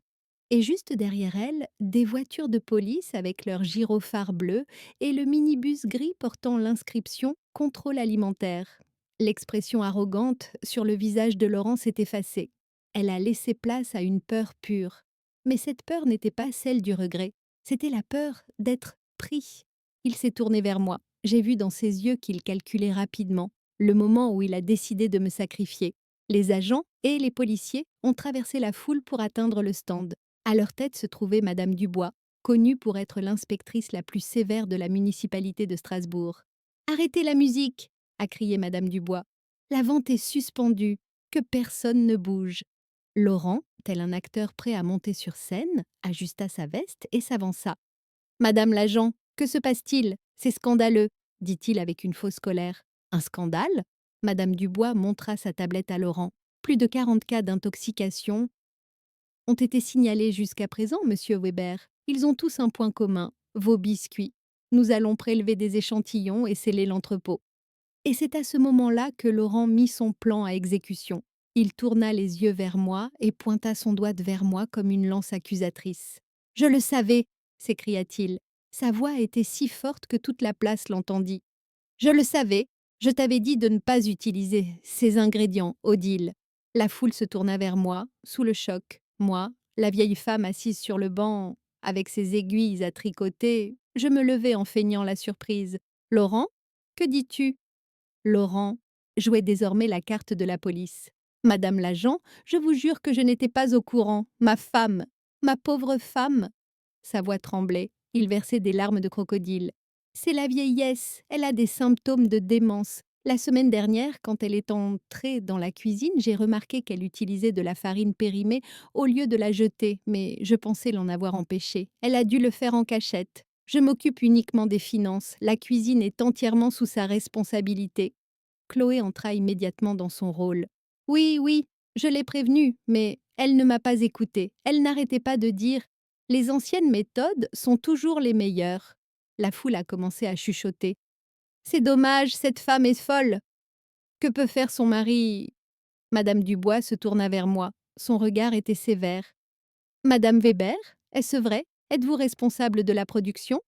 Et juste derrière elles, des voitures de police avec leurs gyrophares bleus et le minibus gris portant l'inscription Contrôle alimentaire. L'expression arrogante sur le visage de Laurent s'est effacée. Elle a laissé place à une peur pure. Mais cette peur n'était pas celle du regret, c'était la peur d'être pris. Il s'est tourné vers moi. J'ai vu dans ses yeux qu'il calculait rapidement le moment où il a décidé de me sacrifier. Les agents et les policiers ont traversé la foule pour atteindre le stand. À leur tête se trouvait Madame Dubois, connue pour être l'inspectrice la plus sévère de la municipalité de Strasbourg. Arrêtez la musique, a crié Madame Dubois. La vente est suspendue, que personne ne bouge. Laurent, tel un acteur prêt à monter sur scène, ajusta sa veste et s'avança. Madame l'agent, que se passe-t-il? C'est scandaleux, dit-il avec une fausse colère. Un scandale? Madame Dubois montra sa tablette à Laurent. Plus de 40 cas d'intoxication ont été signalés jusqu'à présent, monsieur Weber. Ils ont tous un point commun, vos biscuits. Nous allons prélever des échantillons et sceller l'entrepôt. Et c'est à ce moment-là que Laurent mit son plan à exécution. Il tourna les yeux vers moi et pointa son doigt vers moi comme une lance accusatrice. « Je le savais !» s'écria-t-il. Sa voix était si forte que toute la place l'entendit. « Je le savais, je t'avais dit de ne pas utiliser ces ingrédients, Odile. » La foule se tourna vers moi, sous le choc. Moi, la vieille femme assise sur le banc, avec ses aiguilles à tricoter, je me levai en feignant la surprise. « Laurent, que dis-tu » Laurent jouait désormais la carte de la police. « Madame l'agent, je vous jure que je n'étais pas au courant. Ma femme, ma pauvre femme !» Sa voix tremblait. Il versait des larmes de crocodile. « C'est la vieillesse. Elle a des symptômes de démence. La semaine dernière, quand elle est entrée dans la cuisine, j'ai remarqué qu'elle utilisait de la farine périmée au lieu de la jeter, mais je pensais l'en avoir empêchée. Elle a dû le faire en cachette. Je m'occupe uniquement des finances. La cuisine est entièrement sous sa responsabilité. » Chloé entra immédiatement dans son rôle. « Oui, oui, je l'ai prévenue, mais elle ne m'a pas écoutée. Elle n'arrêtait pas de dire « Les anciennes méthodes sont toujours les meilleures. » La foule a commencé à chuchoter. « C'est dommage, cette femme est folle. Que peut faire son mari ?» Madame Dubois se tourna vers moi. Son regard était sévère. « Madame Weber, est-ce vrai? Êtes-vous responsable de la production ?»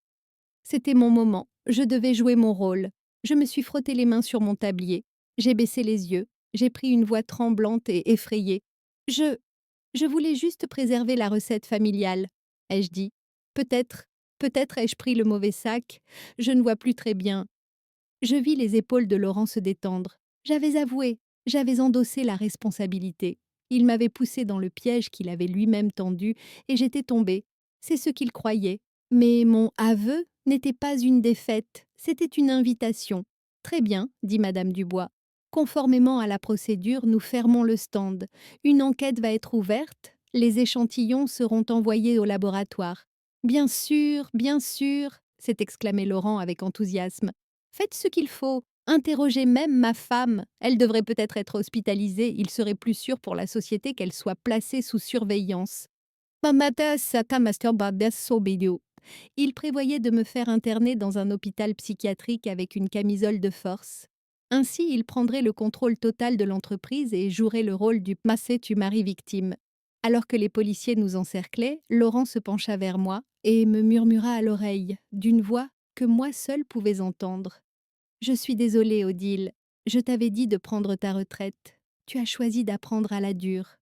C'était mon moment. Je devais jouer mon rôle. Je me suis frotté les mains sur mon tablier. J'ai baissé les yeux. J'ai pris une voix tremblante et effrayée. Je voulais juste préserver la recette familiale, ai-je dit. Peut-être ai-je pris le mauvais sac. Je ne vois plus très bien. » Je vis les épaules de Laurent se détendre. J'avais avoué, j'avais endossé la responsabilité. Il m'avait poussé dans le piège qu'il avait lui-même tendu et j'étais tombée. C'est ce qu'il croyait. Mais mon aveu n'était pas une défaite, c'était une invitation. « Très bien, » dit Madame Dubois. « Conformément à la procédure, nous fermons le stand. Une enquête va être ouverte. Les échantillons seront envoyés au laboratoire. »« bien sûr !» s'est exclamé Laurent avec enthousiasme. « Faites ce qu'il faut. Interrogez même ma femme. Elle devrait peut-être être hospitalisée. Il serait plus sûr pour la société qu'elle soit placée sous surveillance. » Il prévoyait de me faire interner dans un hôpital psychiatrique avec une camisole de force. Ainsi, il prendrait le contrôle total de l'entreprise et jouerait le rôle du massé tu mari victime. Alors que les policiers nous encerclaient, Laurent se pencha vers moi et me murmura à l'oreille, d'une voix que moi seule pouvais entendre. « Je suis désolée, Odile. Je t'avais dit de prendre ta retraite. Tu as choisi d'apprendre à la dure. »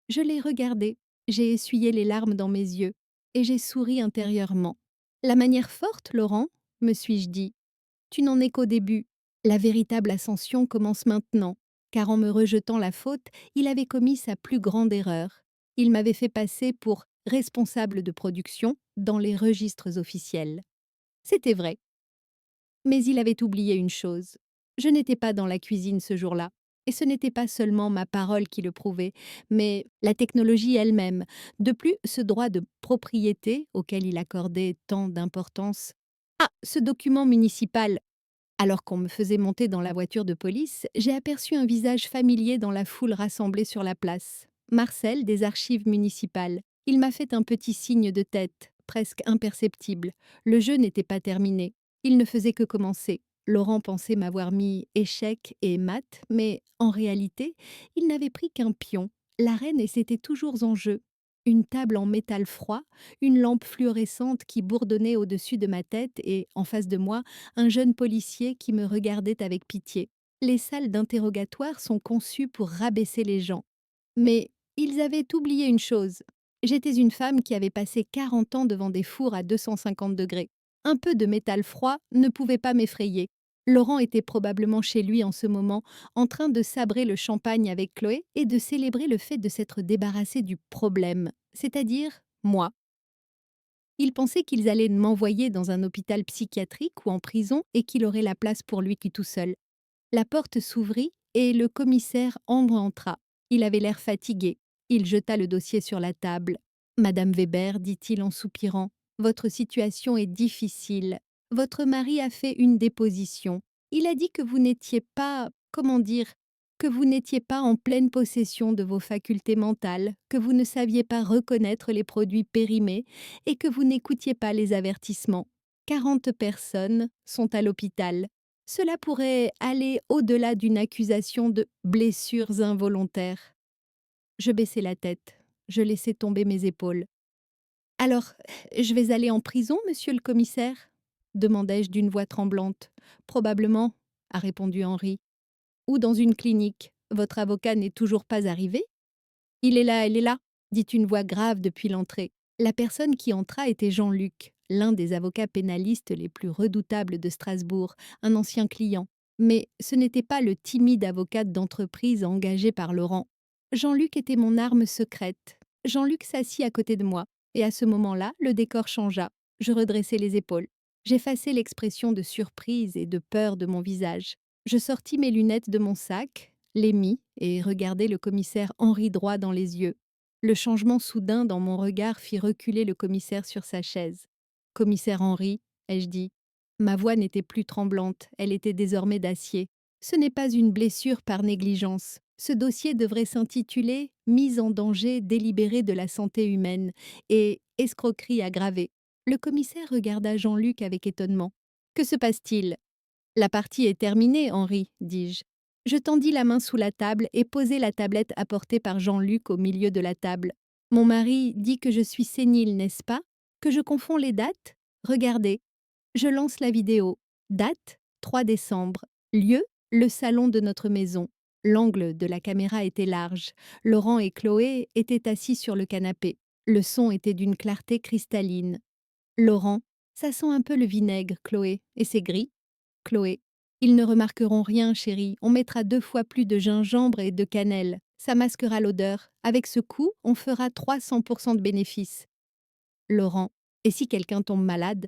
Je l'ai regardé, j'ai essuyé les larmes dans mes yeux, et j'ai souri intérieurement. « La manière forte, Laurent ?» me suis-je dit. « Tu n'en es qu'au début. La véritable ascension commence maintenant, car en me rejetant la faute, il avait commis sa plus grande erreur. Il m'avait fait passer pour responsable de production dans les registres officiels. » C'était vrai. Mais il avait oublié une chose. Je n'étais pas dans la cuisine ce jour-là. Et ce n'était pas seulement ma parole qui le prouvait, mais la technologie elle-même. De plus, ce droit de propriété, auquel il accordait tant d'importance, Ah, ce document municipal. Alors qu'on me faisait monter dans la voiture de police, j'ai aperçu un visage familier dans la foule rassemblée sur la place. Marcel, des archives municipales. Il m'a fait un petit signe de tête, presque imperceptible. Le jeu n'était pas terminé. Il ne faisait que commencer. Laurent pensait m'avoir mis échec et mat, mais en réalité, il n'avait pris qu'un pion. La reine et c'était toujours en jeu. Une table en métal froid, une lampe fluorescente qui bourdonnait au-dessus de ma tête et, en face de moi, un jeune policier qui me regardait avec pitié. Les salles d'interrogatoire sont conçues pour rabaisser les gens. Mais ils avaient oublié une chose. J'étais une femme qui avait passé 40 ans devant des fours à 250 degrés. Un peu de métal froid ne pouvait pas m'effrayer. Laurent était probablement chez lui en ce moment, en train de sabrer le champagne avec Chloé et de célébrer le fait de s'être débarrassé du problème, c'est-à-dire moi. Il pensait qu'ils allaient m'envoyer dans un hôpital psychiatrique ou en prison et qu'il aurait la place pour lui qui tout seul. La porte s'ouvrit et le commissaire Ambre entra. Il avait l'air fatigué. Il jeta le dossier sur la table. Madame Weber, dit-il en soupirant, votre situation est difficile. Votre mari a fait une déposition. Il a dit que vous n'étiez pas, comment dire, que vous n'étiez pas en pleine possession de vos facultés mentales, que vous ne saviez pas reconnaître les produits périmés et que vous n'écoutiez pas les avertissements. 40 personnes sont à l'hôpital. Cela pourrait aller au-delà d'une accusation de blessures involontaires. Je baissai la tête. Je laissai tomber mes épaules. Alors, je vais aller en prison, monsieur le commissaire demandai-je d'une voix tremblante. Probablement, a répondu Henri. Ou dans une clinique. Votre avocat n'est toujours pas arrivé? Il est là, dit une voix grave depuis l'entrée. La personne qui entra était Jean-Luc, l'un des avocats pénalistes les plus redoutables de Strasbourg, un ancien client. Mais ce n'était pas le timide avocat d'entreprise engagé par Laurent. Jean-Luc était mon arme secrète. Jean-Luc s'assit à côté de moi, et à ce moment-là, le décor changea. Je redressai les épaules. J'effaçai l'expression de surprise et de peur de mon visage. Je sortis mes lunettes de mon sac, les mis et regardai le commissaire Henri droit dans les yeux. Le changement soudain dans mon regard fit reculer le commissaire sur sa chaise. Commissaire Henri, ai-je dit. Ma voix n'était plus tremblante, elle était désormais d'acier. Ce n'est pas une blessure par négligence. Ce dossier devrait s'intituler Mise en danger délibérée de la santé humaine et escroquerie aggravée. Le commissaire regarda Jean-Luc avec étonnement. Que se passe-t-il? La partie est terminée, Henri, dis-je. Je tendis la main sous la table et posai la tablette apportée par Jean-Luc au milieu de la table. Mon mari dit que je suis sénile, n'est-ce pas? Que je confonds les dates? Regardez. Je lance la vidéo. Date 3 décembre. Lieu le salon de notre maison. L'angle de la caméra était large. Laurent et Chloé étaient assis sur le canapé. Le son était d'une clarté cristalline. Laurent, ça sent un peu le vinaigre, Chloé, et c'est gris. Chloé. Ils ne remarqueront rien, chérie. On mettra 2 fois plus de gingembre et de cannelle. Ça masquera l'odeur. Avec ce coup, on fera 300% de bénéfices. Laurent. Et si quelqu'un tombe malade?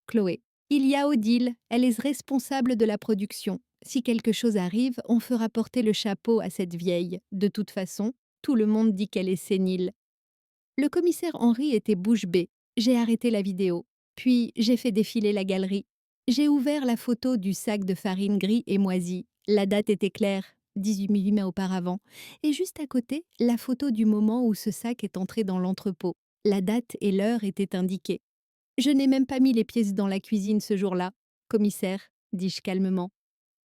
Chloé. Il y a Odile. Elle est responsable de la production. Si quelque chose arrive, on fera porter le chapeau à cette vieille. De toute façon, tout le monde dit qu'elle est sénile. Le commissaire Henri était bouche bée. J'ai arrêté la vidéo. Puis j'ai fait défiler la galerie. J'ai ouvert la photo du sac de farine gris et moisi. La date était claire, 18 mm auparavant. Et juste à côté, la photo du moment où ce sac est entré dans l'entrepôt. La date et l'heure étaient indiquées. Je n'ai même pas mis les pièces dans la cuisine ce jour-là. Commissaire, dis-je calmement.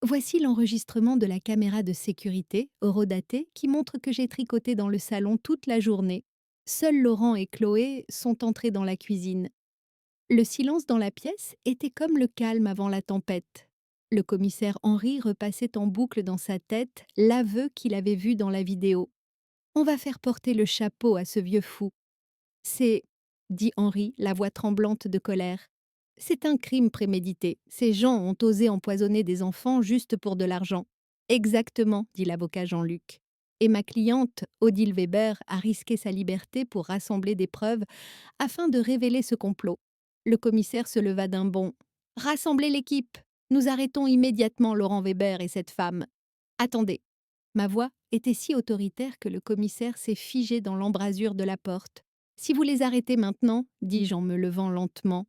Voici l'enregistrement de la caméra de sécurité, horodatée, qui montre que j'ai tricoté dans le salon toute la journée. Seuls Laurent et Chloé sont entrés dans la cuisine. Le silence dans la pièce était comme le calme avant la tempête. Le commissaire Henri repassait en boucle dans sa tête l'aveu qu'il avait vu dans la vidéo. On va faire porter le chapeau à ce vieux fou. C'est, dit Henri, la voix tremblante de colère. C'est un crime prémédité. Ces gens ont osé empoisonner des enfants juste pour de l'argent. Exactement, dit l'avocat Jean-Luc. Et ma cliente, Odile Weber, a risqué sa liberté pour rassembler des preuves afin de révéler ce complot. Le commissaire se leva d'un bond. Rassemblez l'équipe. Nous arrêtons immédiatement Laurent Weber et cette femme. Attendez. Ma voix était si autoritaire que le commissaire s'est figé dans l'embrasure de la porte. Si vous les arrêtez maintenant, dis-je en me levant lentement,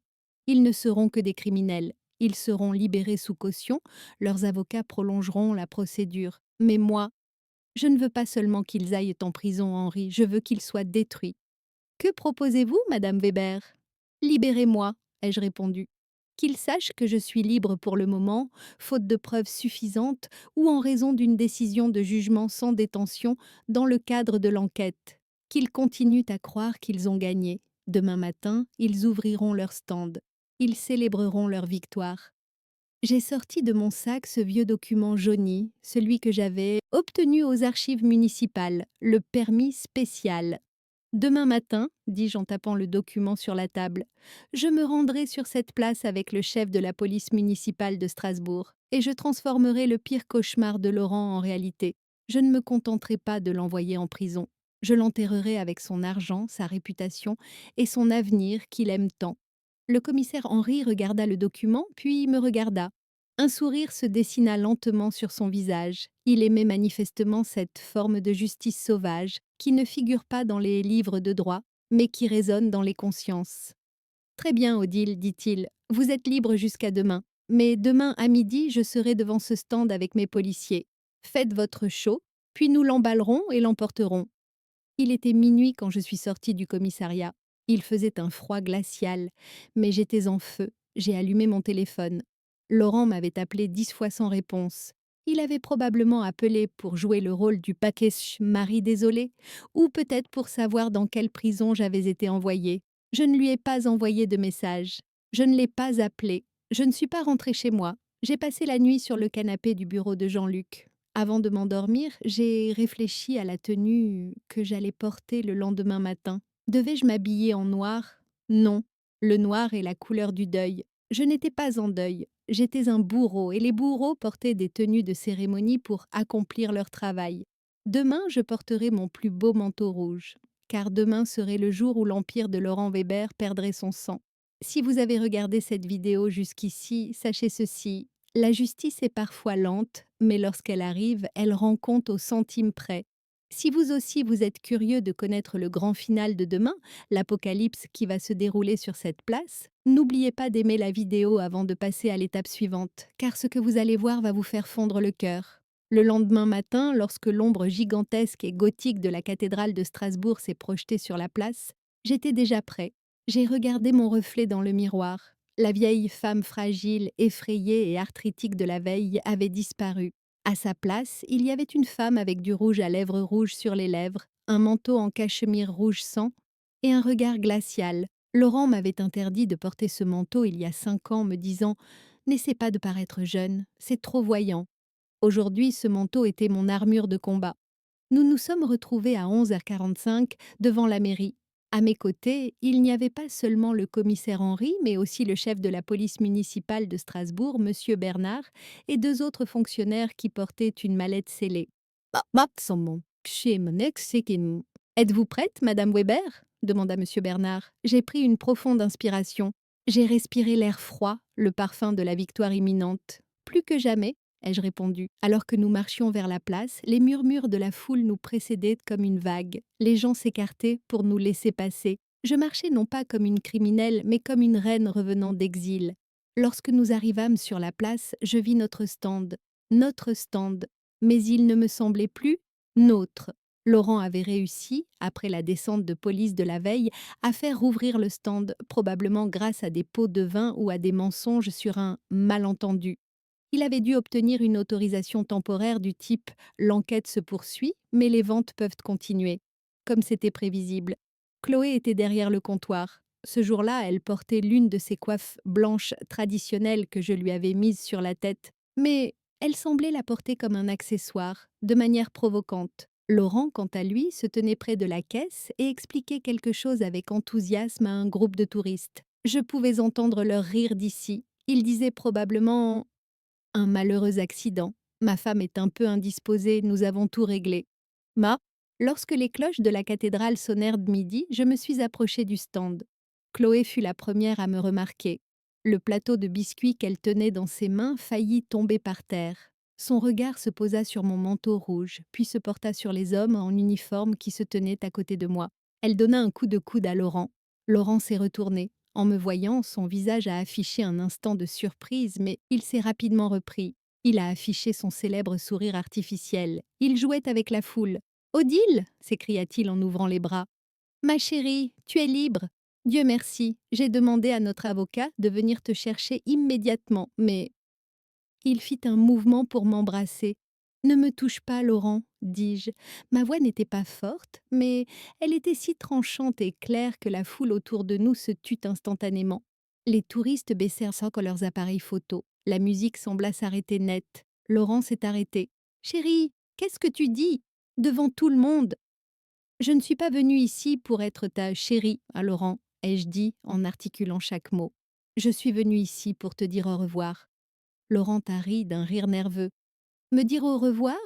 Ils ne seront que des criminels. Ils seront libérés sous caution, leurs avocats prolongeront la procédure. Mais moi, je ne veux pas seulement qu'ils aillent en prison, Henri, je veux qu'ils soient détruits. Que proposez-vous, madame Weber? Libérez-moi, ai-je répondu. Qu'ils sachent que je suis libre pour le moment, faute de preuves suffisantes ou en raison d'une décision de jugement sans détention dans le cadre de l'enquête. Qu'ils continuent à croire qu'ils ont gagné. Demain matin, ils ouvriront leur stand. Ils célébreront leur victoire. J'ai sorti de mon sac ce vieux document jauni, celui que j'avais obtenu aux archives municipales, le permis spécial. Demain matin, dis-je en tapant le document sur la table, je me rendrai sur cette place avec le chef de la police municipale de Strasbourg, et je transformerai le pire cauchemar de Laurent en réalité. Je ne me contenterai pas de l'envoyer en prison. Je l'enterrerai avec son argent, sa réputation et son avenir qu'il aime tant. Le commissaire Henri regarda le document, puis me regarda. Un sourire se dessina lentement sur son visage. Il aimait manifestement cette forme de justice sauvage qui ne figure pas dans les livres de droit, mais qui résonne dans les consciences. Très bien, Odile, dit-il, vous êtes libre jusqu'à demain. Mais demain à midi, je serai devant ce stand avec mes policiers. Faites votre show, puis nous l'emballerons et l'emporterons. Il était minuit quand je suis sortie du commissariat. Il faisait un froid glacial, mais j'étais en feu. J'ai allumé mon téléphone. Laurent m'avait appelé 10 fois sans réponse. Il avait probablement appelé pour jouer le rôle du package mari désolé, ou peut-être pour savoir dans quelle prison j'avais été envoyée. Je ne lui ai pas envoyé de message. Je ne l'ai pas appelé. Je ne suis pas rentrée chez moi. J'ai passé la nuit sur le canapé du bureau de Jean-Luc. Avant de m'endormir, j'ai réfléchi à la tenue que j'allais porter le lendemain matin. Devais-je m'habiller en noir? Non. Le noir est la couleur du deuil. Je n'étais pas en deuil. J'étais un bourreau et les bourreaux portaient des tenues de cérémonie pour accomplir leur travail. Demain, je porterai mon plus beau manteau rouge, car demain serait le jour où l'empire de Laurent Weber perdrait son sang. Si vous avez regardé cette vidéo jusqu'ici, sachez ceci. La justice est parfois lente, mais lorsqu'elle arrive, elle rend compte au centime près. Si vous aussi vous êtes curieux de connaître le grand final de demain, l'apocalypse qui va se dérouler sur cette place, n'oubliez pas d'aimer la vidéo avant de passer à l'étape suivante, car ce que vous allez voir va vous faire fondre le cœur. Le lendemain matin, lorsque l'ombre gigantesque et gothique de la cathédrale de Strasbourg s'est projetée sur la place, j'étais déjà prêt. J'ai regardé mon reflet dans le miroir. La vieille femme fragile, effrayée et arthritique de la veille avait disparu. À sa place, il y avait une femme avec du rouge à lèvres rouges sur les lèvres, un manteau en cachemire rouge sang et un regard glacial. Laurent m'avait interdit de porter ce manteau il y a 5 ans, me disant « N'essaie pas de paraître jeune, c'est trop voyant ». Aujourd'hui, ce manteau était mon armure de combat. Nous nous sommes retrouvés à 11h45 devant la mairie. À mes côtés, il n'y avait pas seulement le commissaire Henri, mais aussi le chef de la police municipale de Strasbourg, monsieur Bernard, et 2 autres fonctionnaires qui portaient une mallette scellée. Êtes-vous prête, madame Weber? Demanda monsieur Bernard. J'ai pris une profonde inspiration. J'ai respiré l'air froid, le parfum de la victoire imminente. Plus que jamais, ai-je répondu. Alors que nous marchions vers la place, les murmures de la foule nous précédaient comme une vague. Les gens s'écartaient pour nous laisser passer. Je marchais non pas comme une criminelle, mais comme une reine revenant d'exil. Lorsque nous arrivâmes sur la place, je vis notre stand. Notre stand. Mais il ne me semblait plus nôtre. Laurent avait réussi, après la descente de police de la veille, à faire rouvrir le stand, probablement grâce à des pots de vin ou à des mensonges sur un malentendu. Il avait dû obtenir une autorisation temporaire du type « l'enquête se poursuit, mais les ventes peuvent continuer ». Comme c'était prévisible. Chloé était derrière le comptoir. Ce jour-là, elle portait l'une de ces coiffes blanches traditionnelles que je lui avais mises sur la tête. Mais elle semblait la porter comme un accessoire, de manière provocante. Laurent, quant à lui, se tenait près de la caisse et expliquait quelque chose avec enthousiasme à un groupe de touristes. Je pouvais entendre leur rire d'ici. Ils disaient probablement un malheureux accident. Ma femme est un peu indisposée, nous avons tout réglé. Lorsque les cloches de la cathédrale sonnèrent de midi, je me suis approchée du stand. Chloé fut la première à me remarquer. Le plateau de biscuits qu'elle tenait dans ses mains faillit tomber par terre. Son regard se posa sur mon manteau rouge, puis se porta sur les hommes en uniforme qui se tenaient à côté de moi. Elle donna un coup de coude à Laurent. Laurent s'est retourné. En me voyant, son visage a affiché un instant de surprise, mais il s'est rapidement repris. Il a affiché son célèbre sourire artificiel. Il jouait avec la foule. Odile s'écria-t-il en ouvrant les bras. Ma chérie, tu es libre. Dieu merci, j'ai demandé à notre avocat de venir te chercher immédiatement, mais il fit un mouvement pour m'embrasser. Ne me touche pas, Laurent, dis-je. Ma voix n'était pas forte, mais elle était si tranchante et claire que la foule autour de nous se tut instantanément. Les touristes baissèrent sans que leurs appareils photo. La musique sembla s'arrêter net. Laurent s'est arrêté. Chérie, qu'est-ce que tu dis? Devant tout le monde. Je ne suis pas venue ici pour être ta chérie, à Laurent, ai-je dit en articulant chaque mot. Je suis venue ici pour te dire au revoir. Laurent a ri d'un rire nerveux. Me dire au revoir?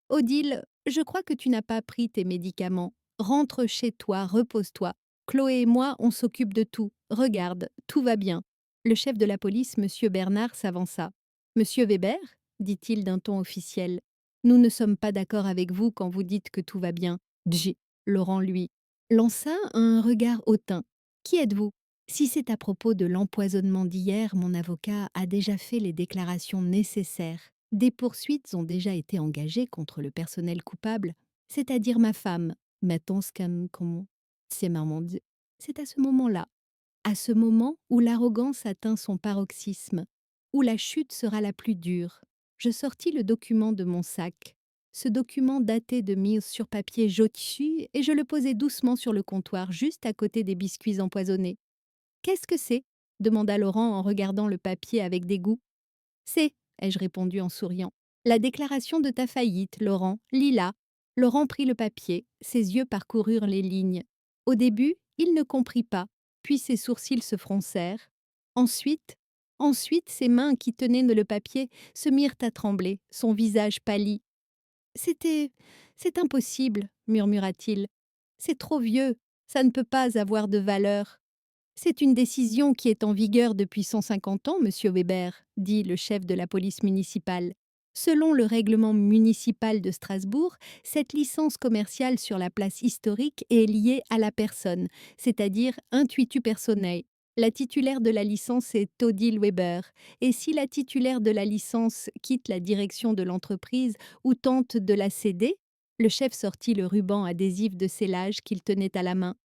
Odile, je crois que tu n'as pas pris tes médicaments. Rentre chez toi, repose-toi. Chloé et moi, on s'occupe de tout. Regarde, tout va bien. Le chef de la police, monsieur Bernard, s'avança. Monsieur Weber? Dit-il d'un ton officiel. Nous ne sommes pas d'accord avec vous quand vous dites que tout va bien. Dji. Laurent, lui, lança un regard hautain. Qui êtes-vous? Si c'est à propos de l'empoisonnement d'hier, mon avocat a déjà fait les déclarations nécessaires. Des poursuites ont déjà été engagées contre le personnel coupable, c'est-à-dire ma femme. Mettons comment c'est maman. C'est à ce moment où l'arrogance atteint son paroxysme, où la chute sera la plus dure. Je sortis le document de mon sac. Ce document datait de mise sur papier jaune et je le posai doucement sur le comptoir, juste à côté des biscuits empoisonnés. Qu'est-ce que c'est? Demanda Laurent en regardant le papier avec dégoût. C'est, ai-je répondu en souriant, la déclaration de ta faillite, Laurent. Lis-la. Laurent prit le papier, ses yeux parcoururent les lignes. Au début, il ne comprit pas, puis ses sourcils se froncèrent. Ensuite, ses mains qui tenaient le papier se mirent à trembler, son visage pâlit. C'est impossible, murmura-t-il. C'est trop vieux, ça ne peut pas avoir de valeur. C'est une décision qui est en vigueur depuis 150 ans, monsieur Weber, dit le chef de la police municipale. Selon le règlement municipal de Strasbourg, cette licence commerciale sur la place historique est liée à la personne, c'est-à-dire intuitu personae. La titulaire de la licence est Odile Weber, et si la titulaire de la licence quitte la direction de l'entreprise ou tente de la céder, le chef sortit le ruban adhésif de scellage qu'il tenait à la main.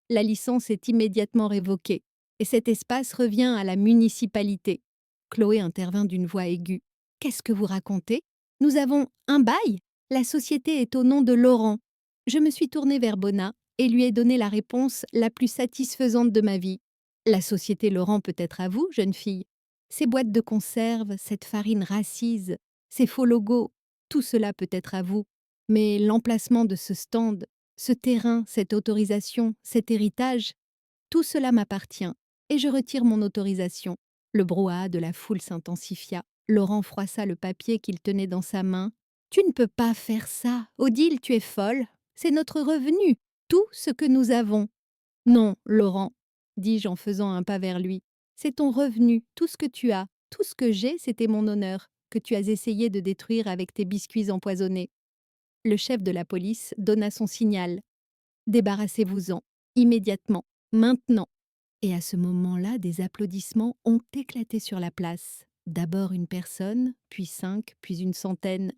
La licence est immédiatement révoquée et cet espace revient à la municipalité. Chloé intervint d'une voix aiguë. Qu'est-ce que vous racontez? Nous avons un bail? La société est au nom de Laurent. Je me suis tournée vers Bonna et lui ai donné la réponse la plus satisfaisante de ma vie. La société Laurent peut être à vous, jeune fille. Ces boîtes de conserve, cette farine racise, ces faux logos, tout cela peut être à vous. Mais l'emplacement de ce stand, ce terrain, cette autorisation, cet héritage, tout cela m'appartient, et je retire mon autorisation. Le brouhaha de la foule s'intensifia. Laurent froissa le papier qu'il tenait dans sa main. Tu ne peux pas faire ça, Odile, tu es folle. C'est notre revenu, tout ce que nous avons. Non, Laurent, dis-je en faisant un pas vers lui. C'est ton revenu, tout ce que tu as, tout ce que j'ai, c'était mon honneur, que tu as essayé de détruire avec tes biscuits empoisonnés. Le chef de la police donna son signal. Débarrassez-vous-en, immédiatement, maintenant. Et à ce moment-là, des applaudissements ont éclaté sur la place. D'abord une personne, puis 5, puis une centaine.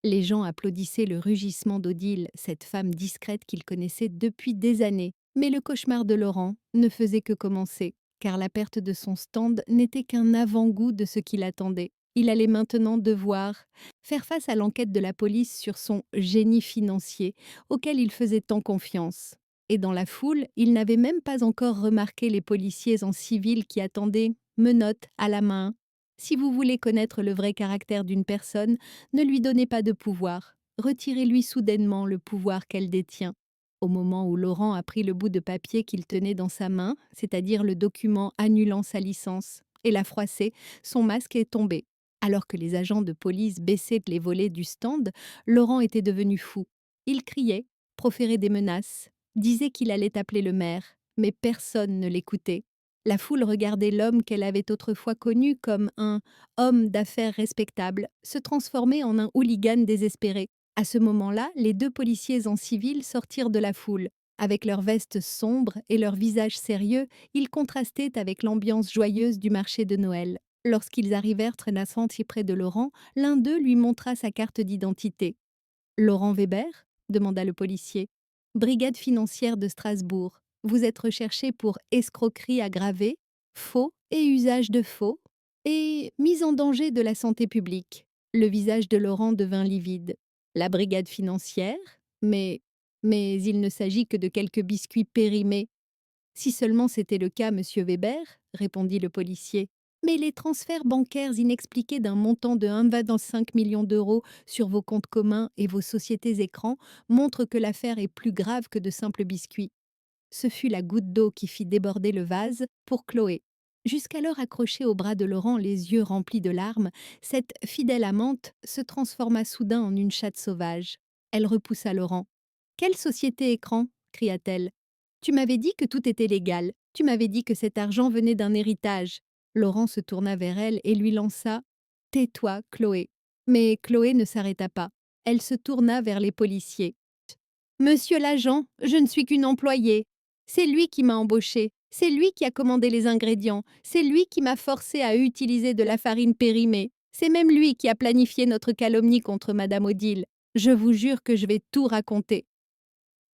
Les gens applaudissaient le rugissement d'Odile, cette femme discrète qu'ils connaissaient depuis des années. Mais le cauchemar de Laurent ne faisait que commencer, car la perte de son stand n'était qu'un avant-goût de ce qui l'attendait. Il allait maintenant devoir faire face à l'enquête de la police sur son génie financier, auquel il faisait tant confiance. Et dans la foule, il n'avait même pas encore remarqué les policiers en civil qui attendaient, menottes à la main. Si vous voulez connaître le vrai caractère d'une personne, ne lui donnez pas de pouvoir. Retirez-lui soudainement le pouvoir qu'elle détient. Au moment où Laurent a pris le bout de papier qu'il tenait dans sa main, c'est-à-dire le document annulant sa licence, et l'a froissé, son masque est tombé. Alors que les agents de police baissaient les volets du stand, Laurent était devenu fou. Il criait, proférait des menaces, disait qu'il allait appeler le maire, mais personne ne l'écoutait. La foule regardait l'homme qu'elle avait autrefois connu comme un homme d'affaires respectable se transformer en un hooligan désespéré. À ce moment-là, les 2 policiers en civil sortirent de la foule. Avec leurs vestes sombres et leurs visages sérieux, ils contrastaient avec l'ambiance joyeuse du marché de Noël. Lorsqu'ils arrivèrent traînassant si près de Laurent, l'un d'eux lui montra sa carte d'identité. Laurent Weber demanda le policier. Brigade financière de Strasbourg. Vous êtes recherché pour escroquerie aggravée, faux et usage de faux, et mise en danger de la santé publique. Le visage de Laurent devint livide. La brigade financière? Mais il ne s'agit que de quelques biscuits périmés. Si seulement c'était le cas, monsieur Weber, répondit le policier. Mais les transferts bancaires inexpliqués d'un montant de 1,25 million d'euros sur vos comptes communs et vos sociétés écrans montrent que l'affaire est plus grave que de simples biscuits. Ce fut la goutte d'eau qui fit déborder le vase pour Chloé. Jusqu'alors accrochée au bras de Laurent, les yeux remplis de larmes, cette fidèle amante se transforma soudain en une chatte sauvage. Elle repoussa Laurent. Quelle société écran cria-t-elle. Tu m'avais dit que tout était légal. Tu m'avais dit que cet argent venait d'un héritage. Laurent se tourna vers elle et lui lança tais-toi, Chloé. Mais Chloé ne s'arrêta pas. Elle se tourna vers les policiers. Monsieur l'agent, je ne suis qu'une employée. C'est lui qui m'a embauchée. C'est lui qui a commandé les ingrédients. C'est lui qui m'a forcée à utiliser de la farine périmée. C'est même lui qui a planifié notre calomnie contre Madame Odile. Je vous jure que je vais tout raconter.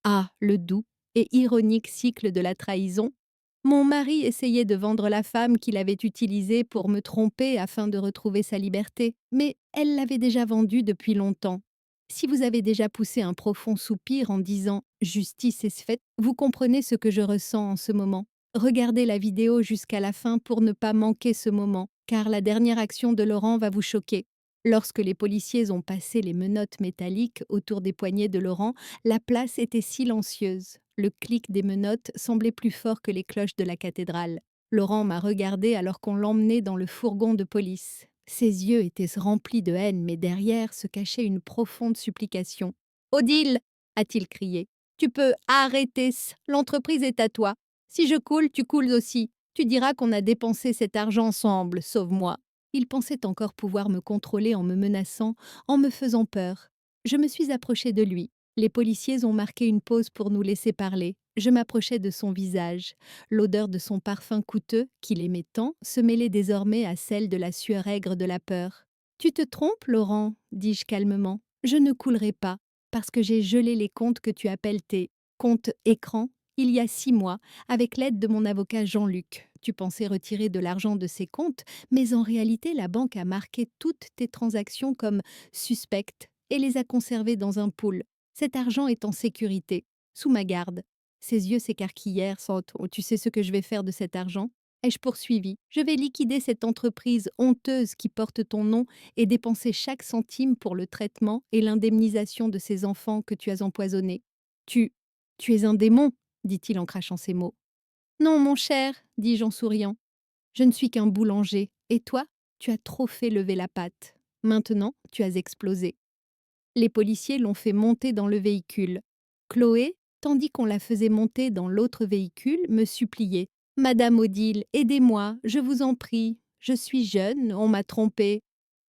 Ah, le doux et ironique cycle de la trahison. Mon mari essayait de vendre la femme qu'il avait utilisée pour me tromper afin de retrouver sa liberté, mais elle l'avait déjà vendue depuis longtemps. Si vous avez déjà poussé un profond soupir en disant « justice est faite », vous comprenez ce que je ressens en ce moment. Regardez la vidéo jusqu'à la fin pour ne pas manquer ce moment, car la dernière action de Laurent va vous choquer. Lorsque les policiers ont passé les menottes métalliques autour des poignets de Laurent, la place était silencieuse. Le clic des menottes semblait plus fort que les cloches de la cathédrale. Laurent m'a regardé alors qu'on l'emmenait dans le fourgon de police. Ses yeux étaient remplis de haine, mais derrière se cachait une profonde supplication. « Odile !» a-t-il crié. « Tu peux arrêter, l'entreprise est à toi. Si je coule, tu coules aussi. Tu diras qu'on a dépensé cet argent ensemble, sauve-moi. » Il pensait encore pouvoir me contrôler en me menaçant, en me faisant peur. Je me suis approchée de lui. Les policiers ont marqué une pause pour nous laisser parler. Je m'approchai de son visage. L'odeur de son parfum coûteux, qu'il aimait tant, se mêlait désormais à celle de la sueur aigre de la peur. « Tu te trompes, Laurent, dis-je calmement. Je ne coulerai pas, parce que j'ai gelé les comptes que tu appelles tes comptes écrans il y a 6 mois, avec l'aide de mon avocat Jean-Luc. Tu pensais retirer de l'argent de ces comptes, mais en réalité, la banque a marqué toutes tes transactions comme suspectes et les a conservées dans un pool. Cet argent est en sécurité, sous ma garde. » Ses yeux s'écarquillèrent sans « Tu sais ce que je vais faire de cet argent ?» Ai-je poursuivi. « Je vais liquider cette entreprise honteuse qui porte ton nom et dépenser chaque centime pour le traitement et l'indemnisation de ces enfants que tu as empoisonnés. Tu es un démon, dit-il en crachant ses mots. Non, mon cher, dis-je en souriant. Je ne suis qu'un boulanger. Et toi, tu as trop fait lever la patte. Maintenant, tu as explosé. Les policiers l'ont fait monter dans le véhicule. Chloé, tandis qu'on la faisait monter dans l'autre véhicule, me suppliait. « Madame Odile, aidez-moi, je vous en prie. Je suis jeune, on m'a trompée. »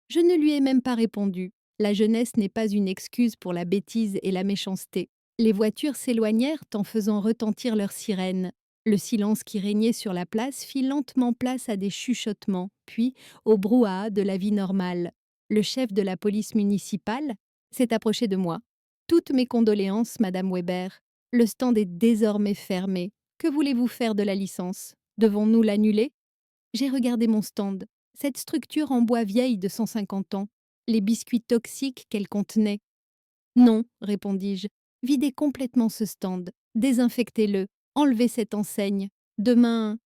Je ne lui ai même pas répondu. La jeunesse n'est pas une excuse pour la bêtise et la méchanceté. Les voitures s'éloignèrent en faisant retentir leurs sirènes. Le silence qui régnait sur la place fit lentement place à des chuchotements, puis au brouhaha de la vie normale. Le chef de la police municipale s'est approché de moi. « Toutes mes condoléances, Madame Weber. Le stand est désormais fermé. Que voulez-vous faire de la licence? Devons-nous l'annuler ?» J'ai regardé mon stand. Cette structure en bois vieille de 150 ans. Les biscuits toxiques qu'elle contenait. « Non, répondis-je. Videz complètement ce stand. Désinfectez-le. Enlevez cette enseigne. Demain,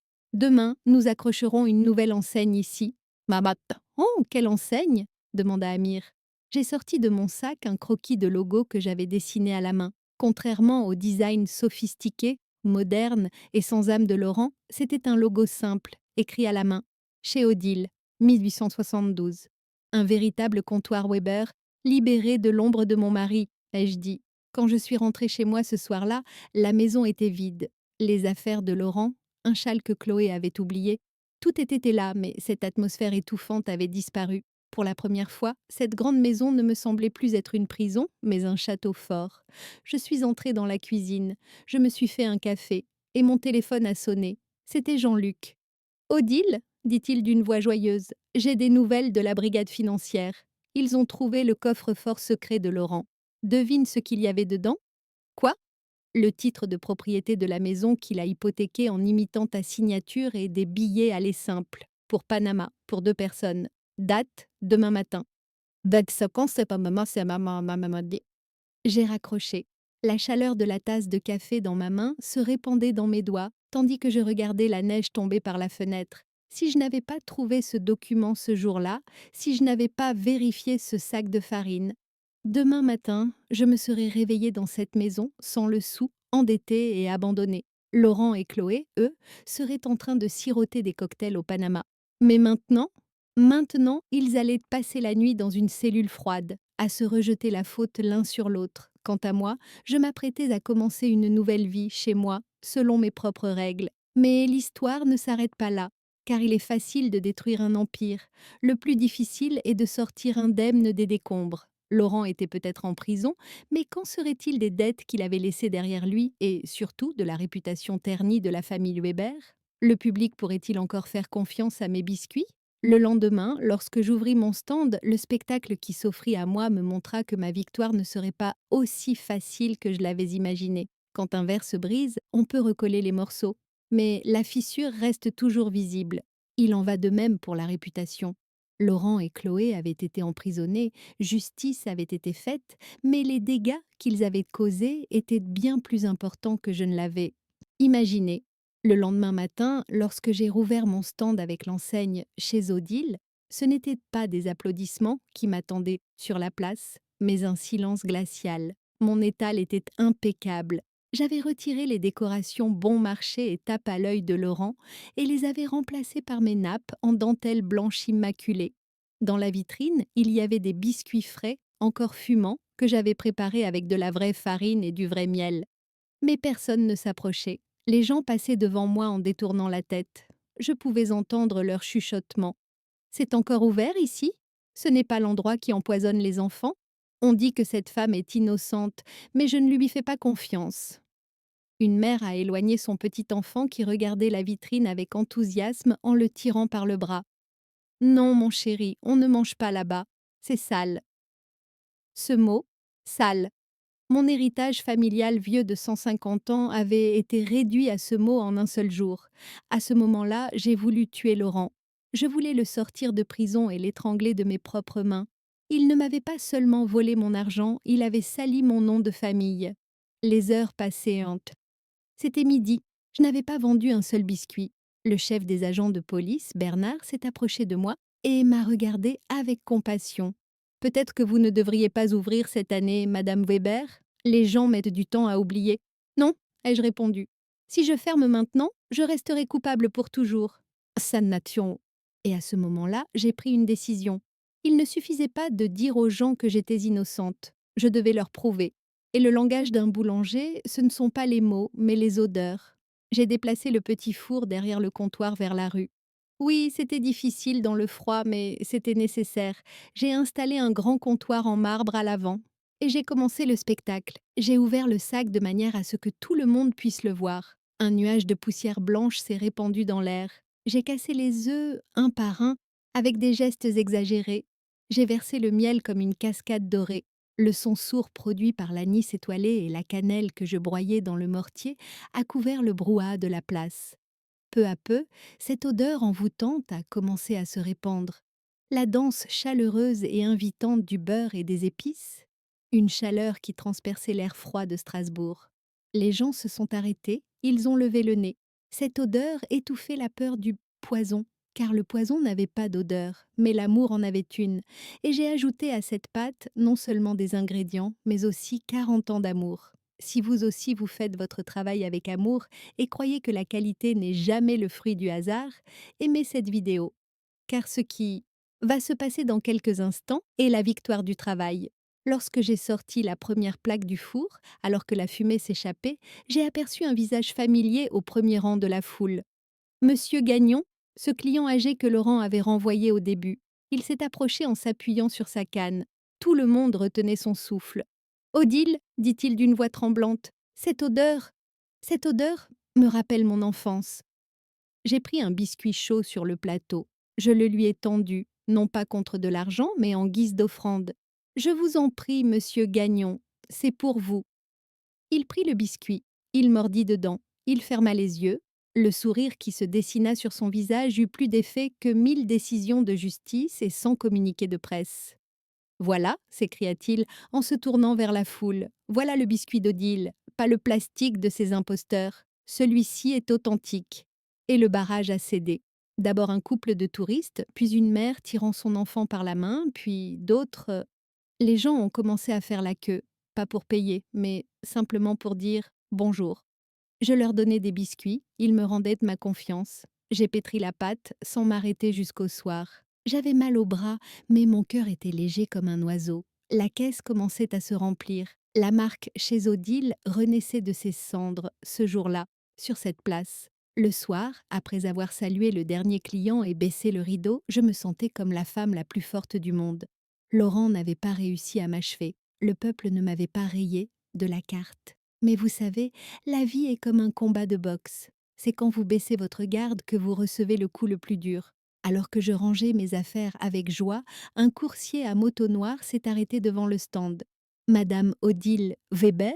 nous accrocherons une nouvelle enseigne ici. » Mamat. « Oh, quelle enseigne ?» demanda Amir. J'ai sorti de mon sac un croquis de logo que j'avais dessiné à la main. Contrairement au design sophistiqué, moderne et sans âme de Laurent, c'était un logo simple, écrit à la main. Chez Odile, 1872. Un véritable comptoir Weber, libéré de l'ombre de mon mari, ai-je dit. Quand je suis rentrée chez moi ce soir-là, la maison était vide. Les affaires de Laurent, un châle que Chloé avait oublié, tout était là, mais cette atmosphère étouffante avait disparu. Pour la première fois, cette grande maison ne me semblait plus être une prison, mais un château fort. Je suis entrée dans la cuisine, je me suis fait un café, et mon téléphone a sonné. C'était Jean-Luc. Odile, dit-il d'une voix joyeuse, j'ai des nouvelles de la brigade financière. Ils ont trouvé le coffre-fort secret de Laurent. Devine ce qu'il y avait dedans? Quoi? Le titre de propriété de la maison qu'il a hypothéquée en imitant ta signature et des billets aller simple, pour Panama, pour 2 personnes. Date, demain matin. Date ça quand c'est pas maman, c'est maman dit. J'ai raccroché. La chaleur de la tasse de café dans ma main se répandait dans mes doigts, tandis que je regardais la neige tomber par la fenêtre. Si je n'avais pas trouvé ce document ce jour-là, si je n'avais pas vérifié ce sac de farine, demain matin, je me serais réveillée dans cette maison, sans le sou, endettée et abandonnée. Laurent et Chloé, eux, seraient en train de siroter des cocktails au Panama. Mais maintenant, ils allaient passer la nuit dans une cellule froide, à se rejeter la faute l'un sur l'autre. Quant à moi, je m'apprêtais à commencer une nouvelle vie chez moi, selon mes propres règles. Mais l'histoire ne s'arrête pas là, car il est facile de détruire un empire. Le plus difficile est de sortir indemne des décombres. Laurent était peut-être en prison, mais qu'en serait-il des dettes qu'il avait laissées derrière lui et, surtout, de la réputation ternie de la famille Weber? Le public pourrait-il encore faire confiance à mes biscuits? Le lendemain, lorsque j'ouvris mon stand, le spectacle qui s'offrit à moi me montra que ma victoire ne serait pas aussi facile que je l'avais imaginé. Quand un verre se brise, on peut recoller les morceaux. Mais la fissure reste toujours visible. Il en va de même pour la réputation. Laurent et Chloé avaient été emprisonnés, justice avait été faite, mais les dégâts qu'ils avaient causés étaient bien plus importants que je ne l'avais imaginé. Le lendemain matin, lorsque j'ai rouvert mon stand avec l'enseigne chez Odile, ce n'étaient pas des applaudissements qui m'attendaient sur la place, mais un silence glacial. Mon étal était impeccable. J'avais retiré les décorations bon marché et tape à l'œil de Laurent et les avais remplacées par mes nappes en dentelle blanche immaculée. Dans la vitrine, il y avait des biscuits frais, encore fumants, que j'avais préparés avec de la vraie farine et du vrai miel. Mais personne ne s'approchait. Les gens passaient devant moi en détournant la tête. Je pouvais entendre leurs chuchotements. C'est encore ouvert ici? Ce n'est pas l'endroit qui empoisonne les enfants? On dit que cette femme est innocente, mais je ne lui fais pas confiance. Une mère a éloigné son petit enfant qui regardait la vitrine avec enthousiasme en le tirant par le bras. Non, mon chéri, on ne mange pas là-bas. C'est sale. Ce mot, sale. Mon héritage familial vieux de 150 ans avait été réduit à ce mot en un seul jour. À ce moment-là, j'ai voulu tuer Laurent. Je voulais le sortir de prison et l'étrangler de mes propres mains. Il ne m'avait pas seulement volé mon argent, il avait sali mon nom de famille. Les heures passaient hantent. C'était midi. Je n'avais pas vendu un seul biscuit. Le chef des agents de police, Bernard, s'est approché de moi et m'a regardé avec compassion. Peut-être que vous ne devriez pas ouvrir cette année, Madame Weber? Les gens mettent du temps à oublier. Non, ai-je répondu. Si je ferme maintenant, je resterai coupable pour toujours. Sannation. Et à ce moment-là, j'ai pris une décision. Il ne suffisait pas de dire aux gens que j'étais innocente. Je devais leur prouver. Et le langage d'un boulanger, ce ne sont pas les mots, mais les odeurs. J'ai déplacé le petit four derrière le comptoir vers la rue. Oui, c'était difficile dans le froid, mais c'était nécessaire. J'ai installé un grand comptoir en marbre à l'avant. Et j'ai commencé le spectacle. J'ai ouvert le sac de manière à ce que tout le monde puisse le voir. Un nuage de poussière blanche s'est répandu dans l'air. J'ai cassé les œufs, un par un, avec des gestes exagérés. J'ai versé le miel comme une cascade dorée. Le son sourd produit par l'anis étoilé et la cannelle que je broyais dans le mortier a couvert le brouhaha de la place. Peu à peu, cette odeur envoûtante a commencé à se répandre. La danse chaleureuse et invitante du beurre et des épices, une chaleur qui transperçait l'air froid de Strasbourg. Les gens se sont arrêtés, ils ont levé le nez. Cette odeur étouffait la peur du poison, car le poison n'avait pas d'odeur, mais l'amour en avait une, et j'ai ajouté à cette pâte non seulement des ingrédients, mais aussi 40 ans d'amour. Si vous aussi vous faites votre travail avec amour et croyez que la qualité n'est jamais le fruit du hasard, aimez cette vidéo. Car ce qui va se passer dans quelques instants est la victoire du travail. Lorsque j'ai sorti la première plaque du four, alors que la fumée s'échappait, j'ai aperçu un visage familier au premier rang de la foule. Monsieur Gagnon, ce client âgé que Laurent avait renvoyé au début. Il s'est approché en s'appuyant sur sa canne. Tout le monde retenait son souffle. Odile, dit-il d'une voix tremblante, cette odeur me rappelle mon enfance. J'ai pris un biscuit chaud sur le plateau. Je le lui ai tendu, non pas contre de l'argent, mais en guise d'offrande. Je vous en prie, monsieur Gagnon, c'est pour vous. Il prit le biscuit, il mordit dedans, il ferma les yeux. Le sourire qui se dessina sur son visage eut plus d'effet que 1000 décisions de justice et 100 communiqués de presse. Voilà, s'écria-t-il en se tournant vers la foule, voilà le biscuit d'Odile, pas le plastique de ces imposteurs. Celui-ci est authentique. Et le barrage a cédé. D'abord un couple de touristes, puis une mère tirant son enfant par la main, puis d'autres. Les gens ont commencé à faire la queue, pas pour payer, mais simplement pour dire bonjour. Je leur donnais des biscuits, ils me rendaient de ma confiance. J'ai pétri la pâte sans m'arrêter jusqu'au soir. J'avais mal au bras, mais mon cœur était léger comme un oiseau. La caisse commençait à se remplir. La marque chez Odile renaissait de ses cendres ce jour-là, sur cette place. Le soir, après avoir salué le dernier client et baissé le rideau, je me sentais comme la femme la plus forte du monde. Laurent n'avait pas réussi à m'achever. Le peuple ne m'avait pas rayé de la carte. Mais vous savez, la vie est comme un combat de boxe. C'est quand vous baissez votre garde que vous recevez le coup le plus dur. Alors que je rangeais mes affaires avec joie, un coursier à moto noire s'est arrêté devant le stand. Madame Odile Weber?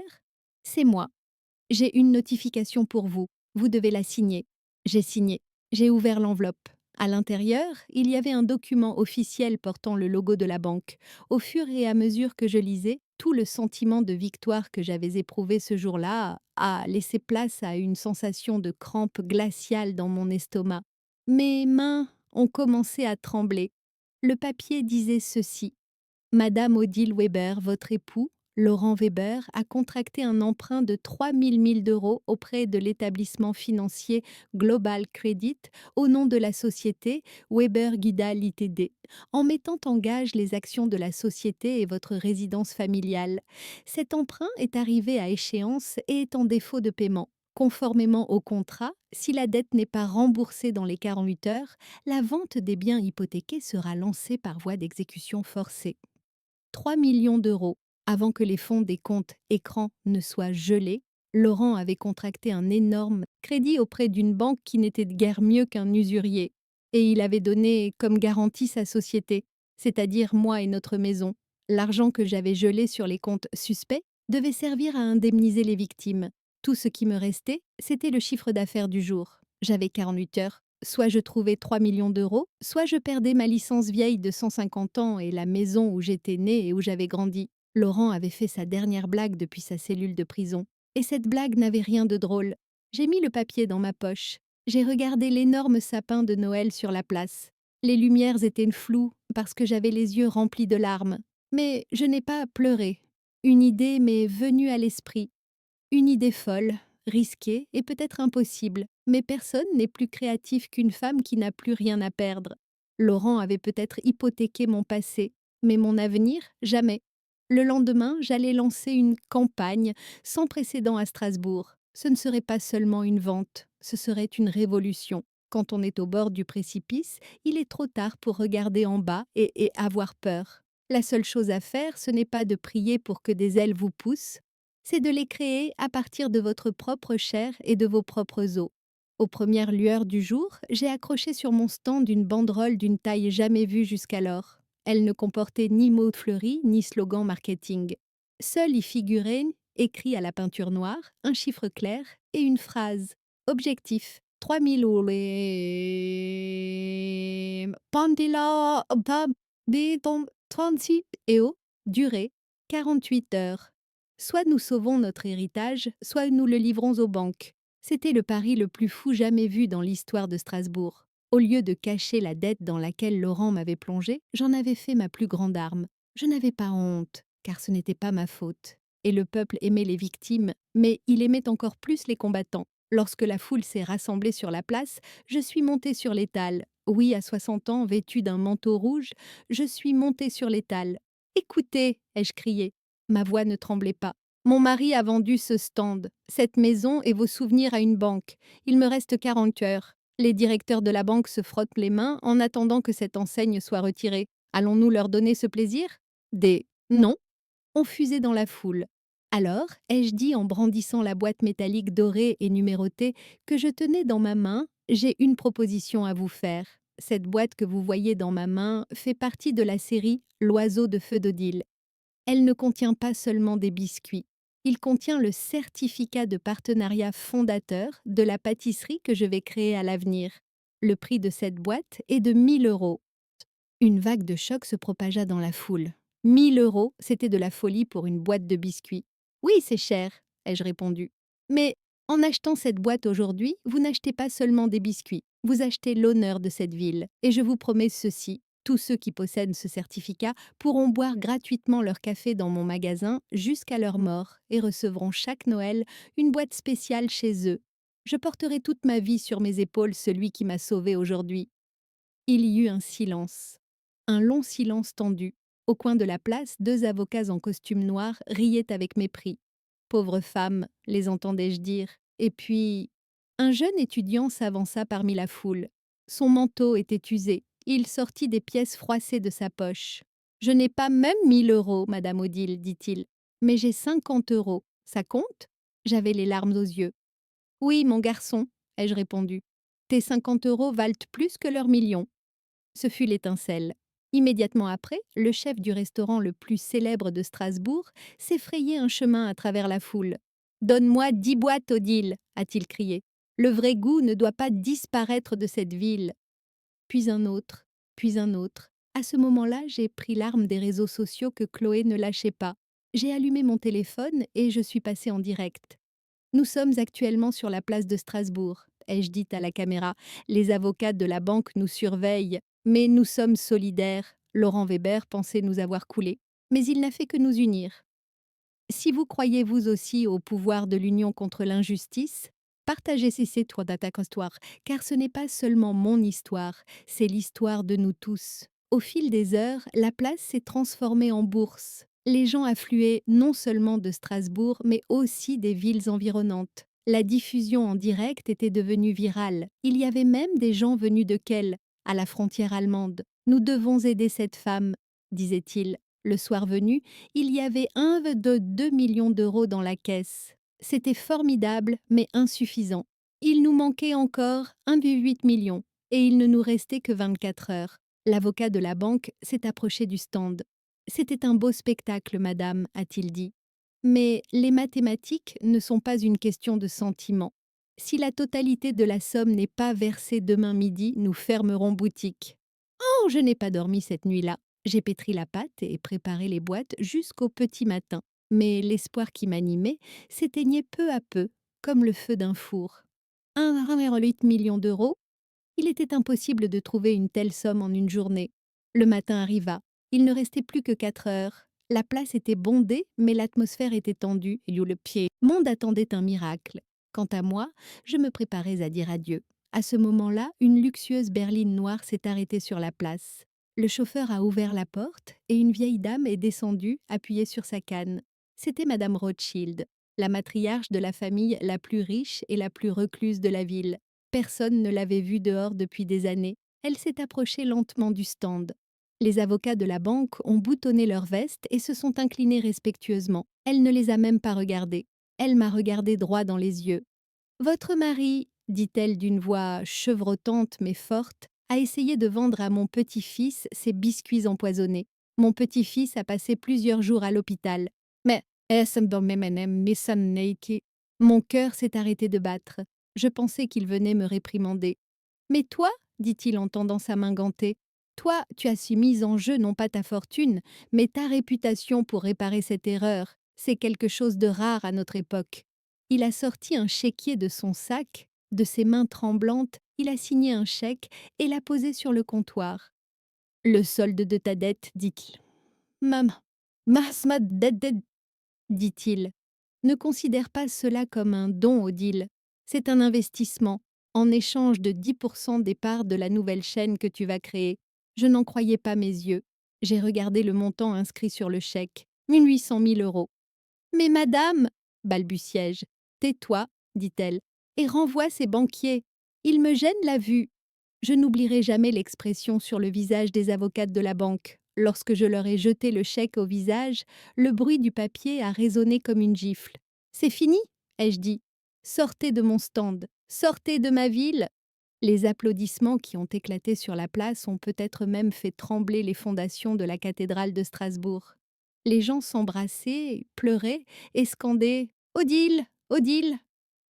C'est moi. J'ai une notification pour vous. Vous devez la signer. J'ai signé. J'ai ouvert l'enveloppe. À l'intérieur, il y avait un document officiel portant le logo de la banque. Au fur et à mesure que je lisais, tout le sentiment de victoire que j'avais éprouvé ce jour-là a laissé place à une sensation de crampe glaciale dans mon estomac. Mes mains ont commencé à trembler. Le papier disait ceci. Madame Odile Weber, votre époux, Laurent Weber, a contracté un emprunt de 3 000 d'euros auprès de l'établissement financier Global Credit au nom de la société Weber Guida Ltd, en mettant en gage les actions de la société et votre résidence familiale. Cet emprunt est arrivé à échéance et est en défaut de paiement. Conformément au contrat, si la dette n'est pas remboursée dans les 48 heures, la vente des biens hypothéqués sera lancée par voie d'exécution forcée. 3 millions d'euros. Avant que les fonds des comptes écrans ne soient gelés, Laurent avait contracté un énorme crédit auprès d'une banque qui n'était guère mieux qu'un usurier. Et il avait donné comme garantie sa société, c'est-à-dire moi et notre maison. L'argent que j'avais gelé sur les comptes suspects devait servir à indemniser les victimes. Tout ce qui me restait, c'était le chiffre d'affaires du jour. J'avais 48 heures. Soit je trouvais 3 millions d'euros, soit je perdais ma licence vieille de 150 ans et la maison où j'étais née et où j'avais grandi. Laurent avait fait sa dernière blague depuis sa cellule de prison. Et cette blague n'avait rien de drôle. J'ai mis le papier dans ma poche. J'ai regardé l'énorme sapin de Noël sur la place. Les lumières étaient floues parce que j'avais les yeux remplis de larmes. Mais je n'ai pas pleuré. Une idée m'est venue à l'esprit. Une idée folle, risquée et peut-être impossible, mais personne n'est plus créatif qu'une femme qui n'a plus rien à perdre. Laurent avait peut-être hypothéqué mon passé, mais mon avenir, jamais. Le lendemain, j'allais lancer une campagne sans précédent à Strasbourg. Ce ne serait pas seulement une vente, ce serait une révolution. Quand on est au bord du précipice, il est trop tard pour regarder en bas et avoir peur. La seule chose à faire, ce n'est pas de prier pour que des ailes vous poussent, c'est de les créer à partir de votre propre chair et de vos propres os. Aux premières lueurs du jour, j'ai accroché sur mon stand une banderole d'une taille jamais vue jusqu'alors. Elle ne comportait ni mots fleuris ni slogan marketing. Seul y figurait, écrit à la peinture noire, un chiffre clair et une phrase. Objectif 3000 Pandila Bidon 36 EO. Durée 48 heures. Soit nous sauvons notre héritage, soit nous le livrons aux banques. C'était le pari le plus fou jamais vu dans l'histoire de Strasbourg. Au lieu de cacher la dette dans laquelle Laurent m'avait plongée, j'en avais fait ma plus grande arme. Je n'avais pas honte, car ce n'était pas ma faute. Et le peuple aimait les victimes, mais il aimait encore plus les combattants. Lorsque la foule s'est rassemblée sur la place, je suis montée sur l'étal. Oui, à 60 ans, vêtue d'un manteau rouge, je suis montée sur l'étal. « Écoutez !» ai-je crié. Ma voix ne tremblait pas. Mon mari a vendu ce stand, cette maison et vos souvenirs à une banque. Il me reste 40 heures. Les directeurs de la banque se frottent les mains en attendant que cette enseigne soit retirée. Allons-nous leur donner ce plaisir? Des non ont fusé dans la foule. Alors, ai-je dit en brandissant la boîte métallique dorée et numérotée que je tenais dans ma main, j'ai une proposition à vous faire. Cette boîte que vous voyez dans ma main fait partie de la série L'oiseau de feu d'Odile. Elle ne contient pas seulement des biscuits. Il contient le certificat de partenariat fondateur de la pâtisserie que je vais créer à l'avenir. Le prix de cette boîte est de 1 000 euros. Une vague de choc se propagea dans la foule. 1 000 euros, c'était de la folie pour une boîte de biscuits. Oui, c'est cher, ai-je répondu. Mais en achetant cette boîte aujourd'hui, vous n'achetez pas seulement des biscuits, vous achetez l'honneur de cette ville. Et je vous promets ceci, tous ceux qui possèdent ce certificat pourront boire gratuitement leur café dans mon magasin jusqu'à leur mort et recevront chaque Noël une boîte spéciale chez eux. Je porterai toute ma vie sur mes épaules celui qui m'a sauvé aujourd'hui. Il y eut un silence. Un long silence tendu. Au coin de la place, 2 avocats en costume noir riaient avec mépris. Pauvres femmes, les entendais-je dire. Et puis, un jeune étudiant s'avança parmi la foule. Son manteau était usé. Il sortit des pièces froissées de sa poche. Je n'ai pas même 1 000 euros, Madame Odile, dit-il. Mais j'ai 50 euros. Ça compte? J'avais les larmes aux yeux. Oui, mon garçon, ai-je répondu. Tes 50 euros valent plus que leurs millions. Ce fut l'étincelle. Immédiatement après, le chef du restaurant le plus célèbre de Strasbourg s'effrayait un chemin à travers la foule. Donne-moi 10 boîtes, Odile, a-t-il crié. Le vrai goût ne doit pas disparaître de cette ville. Puis un autre, puis un autre. À ce moment-là, j'ai pris l'arme des réseaux sociaux que Chloé ne lâchait pas. J'ai allumé mon téléphone et je suis passée en direct. Nous sommes actuellement sur la place de Strasbourg, ai-je dit à la caméra. Les avocats de la banque nous surveillent, mais nous sommes solidaires. Laurent Weber pensait nous avoir coulés, mais il n'a fait que nous unir. Si vous croyez vous aussi au pouvoir de l'union contre l'injustice, partagez ces tours histoire, car ce n'est pas seulement mon histoire, c'est l'histoire de nous tous. Au fil des heures, la place s'est transformée en bourse. Les gens affluaient non seulement de Strasbourg, mais aussi des villes environnantes. La diffusion en direct était devenue virale. Il y avait même des gens venus de Kehl, à la frontière allemande. Nous devons aider cette femme, disait-il. Le soir venu, il y avait 1,2 million d'euros dans la caisse. C'était formidable, mais insuffisant. Il nous manquait encore 1,8 million et il ne nous restait que 24 heures. L'avocat de la banque s'est approché du stand. C'était un beau spectacle, madame, a-t-il dit. Mais les mathématiques ne sont pas une question de sentiment. Si la totalité de la somme n'est pas versée demain midi, nous fermerons boutique. Oh, je n'ai pas dormi cette nuit-là. J'ai pétri la pâte et préparé les boîtes jusqu'au petit matin. Mais l'espoir qui m'animait s'éteignait peu à peu, comme le feu d'un four. 1,8 million d'euros. Il était impossible de trouver une telle somme en une journée. Le matin arriva. Il ne restait plus que 4 heures. La place était bondée, mais l'atmosphère était tendue. Le monde attendait un miracle. Quant à moi, je me préparais à dire adieu. À ce moment-là, une luxueuse berline noire s'est arrêtée sur la place. Le chauffeur a ouvert la porte et une vieille dame est descendue, appuyée sur sa canne. C'était Madame Rothschild, la matriarche de la famille la plus riche et la plus recluse de la ville. Personne ne l'avait vue dehors depuis des années. Elle s'est approchée lentement du stand. Les avocats de la banque ont boutonné leurs vestes et se sont inclinés respectueusement. Elle ne les a même pas regardés. Elle m'a regardé droit dans les yeux. « Votre mari, dit-elle d'une voix chevrotante mais forte, a essayé de vendre à mon petit-fils ses biscuits empoisonnés. Mon petit-fils a passé plusieurs jours à l'hôpital. Mais mon cœur s'est arrêté de battre. Je pensais qu'il venait me réprimander. Mais toi, dit-il en tendant sa main gantée, toi, tu as su mise en jeu non pas ta fortune, mais ta réputation pour réparer cette erreur. C'est quelque chose de rare à notre époque. Il a sorti un chéquier de son sac. De ses mains tremblantes, il a signé un chèque et l'a posé sur le comptoir. Le solde de ta dette, dit-il. Maman, masma dette, dit-il. Ne considère pas cela comme un don, Odile. C'est un investissement, en échange de 10% des parts de la nouvelle chaîne que tu vas créer. Je n'en croyais pas mes yeux. J'ai regardé le montant inscrit sur le chèque. 800 000 euros. Mais madame, balbutiai-je. Tais-toi, dit-elle, et renvoie ces banquiers. Il me gêne la vue. Je n'oublierai jamais l'expression sur le visage des avocates de la banque. Lorsque je leur ai jeté le chèque au visage, le bruit du papier a résonné comme une gifle. C'est fini, ai-je dit. Sortez de mon stand, sortez de ma ville. Les applaudissements qui ont éclaté sur la place ont peut-être même fait trembler les fondations de la cathédrale de Strasbourg. Les gens s'embrassaient, pleuraient et scandaient Odile, Odile.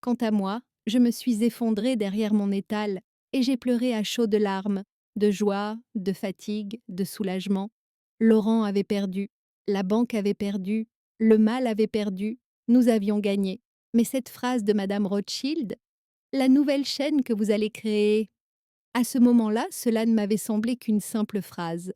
Quant à moi, je me suis effondrée derrière mon étal et j'ai pleuré à chaudes larmes, de joie, de fatigue, de soulagement. Laurent avait perdu, la banque avait perdu, le mal avait perdu, nous avions gagné. Mais cette phrase de Madame Rothschild, la nouvelle chaîne que vous allez créer, à ce moment-là, cela ne m'avait semblé qu'une simple phrase.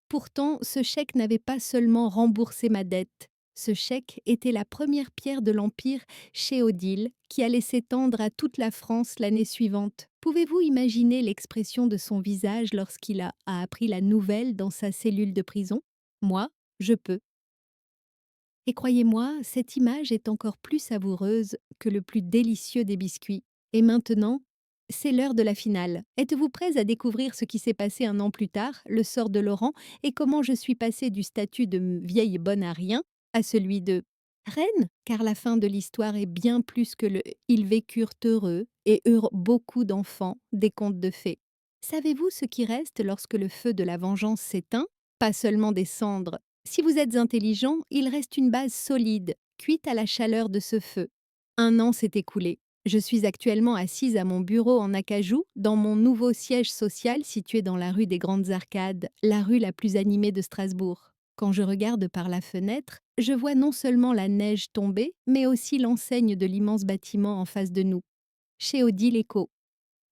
Pourtant, ce chèque n'avait pas seulement remboursé ma dette. Ce chèque était la première pierre de l'empire chez Odile, qui allait s'étendre à toute la France l'année suivante. Pouvez-vous imaginer l'expression de son visage lorsqu'il a appris la nouvelle dans sa cellule de prison? Moi, je peux. Et croyez-moi, cette image est encore plus savoureuse que le plus délicieux des biscuits. Et maintenant, c'est l'heure de la finale. Êtes-vous prêts à découvrir ce qui s'est passé un an plus tard, le sort de Laurent, et comment je suis passée du statut de vieille bonne à rien à celui de reine? Car la fin de l'histoire est bien plus que le ils vécurent heureux et eurent beaucoup d'enfants des contes de fées. Savez-vous ce qui reste lorsque le feu de la vengeance s'éteint? Pas seulement des cendres. Si vous êtes intelligent, il reste une base solide, cuite à la chaleur de ce feu. Un an s'est écoulé. Je suis actuellement assise à mon bureau en acajou, dans mon nouveau siège social situé dans la rue des Grandes Arcades, la rue la plus animée de Strasbourg. Quand je regarde par la fenêtre, je vois non seulement la neige tomber, mais aussi l'enseigne de l'immense bâtiment en face de nous. Chez Odile Eco.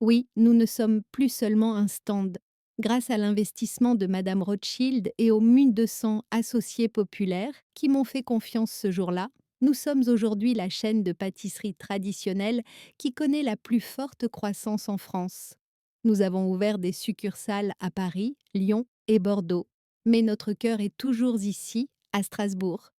Oui, nous ne sommes plus seulement un stand. Grâce à l'investissement de Madame Rothschild et aux 1200 associés populaires qui m'ont fait confiance ce jour-là, nous sommes aujourd'hui la chaîne de pâtisserie traditionnelle qui connaît la plus forte croissance en France. Nous avons ouvert des succursales à Paris, Lyon et Bordeaux. Mais notre cœur est toujours ici, à Strasbourg.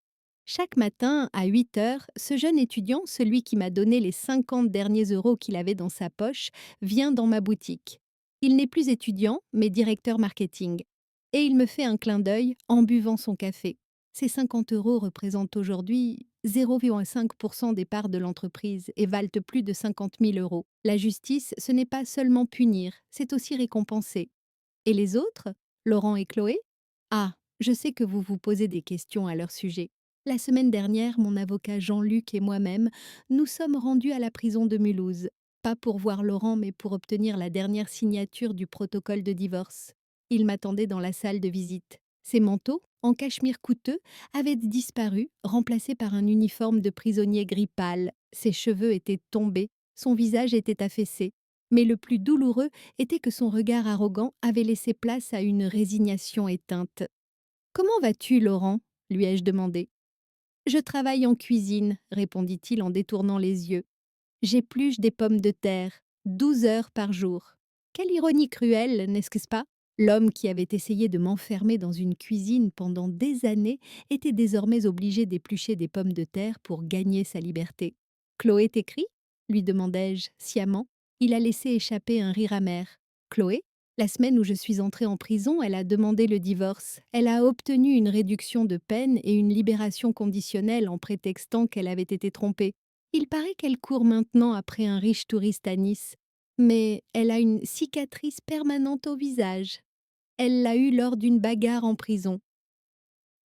Chaque matin, à 8 heures, ce jeune étudiant, celui qui m'a donné les 50 derniers euros qu'il avait dans sa poche, vient dans ma boutique. Il n'est plus étudiant, mais directeur marketing. Et il me fait un clin d'œil en buvant son café. Ces 50 euros représentent aujourd'hui 0,5% des parts de l'entreprise et valent plus de 50 000 euros. La justice, ce n'est pas seulement punir, c'est aussi récompenser. Et les autres, Laurent et Chloé? Ah, je sais que vous vous posez des questions à leur sujet. La semaine dernière, mon avocat Jean-Luc et moi-même nous sommes rendus à la prison de Mulhouse, pas pour voir Laurent mais pour obtenir la dernière signature du protocole de divorce. Il m'attendait dans la salle de visite. Ses manteaux, en cachemire coûteux, avaient disparu, remplacés par un uniforme de prisonnier gris pâle. Ses cheveux étaient tombés, son visage était affaissé. Mais le plus douloureux était que son regard arrogant avait laissé place à une résignation éteinte. Comment vas-tu, Laurent? Lui ai-je demandé. Je travaille en cuisine, répondit-il en détournant les yeux. J'épluche des pommes de terre, 12 heures par jour. Quelle ironie cruelle, n'est-ce pas? L'homme qui avait essayé de m'enfermer dans une cuisine pendant des années était désormais obligé d'éplucher des pommes de terre pour gagner sa liberté. Chloé t'écrit? Lui demandai-je, sciemment. Il a laissé échapper un rire amer. Chloé? La semaine où je suis entrée en prison, elle a demandé le divorce. Elle a obtenu une réduction de peine et une libération conditionnelle en prétextant qu'elle avait été trompée. Il paraît qu'elle court maintenant après un riche touriste à Nice. Mais elle a une cicatrice permanente au visage. Elle l'a eue lors d'une bagarre en prison.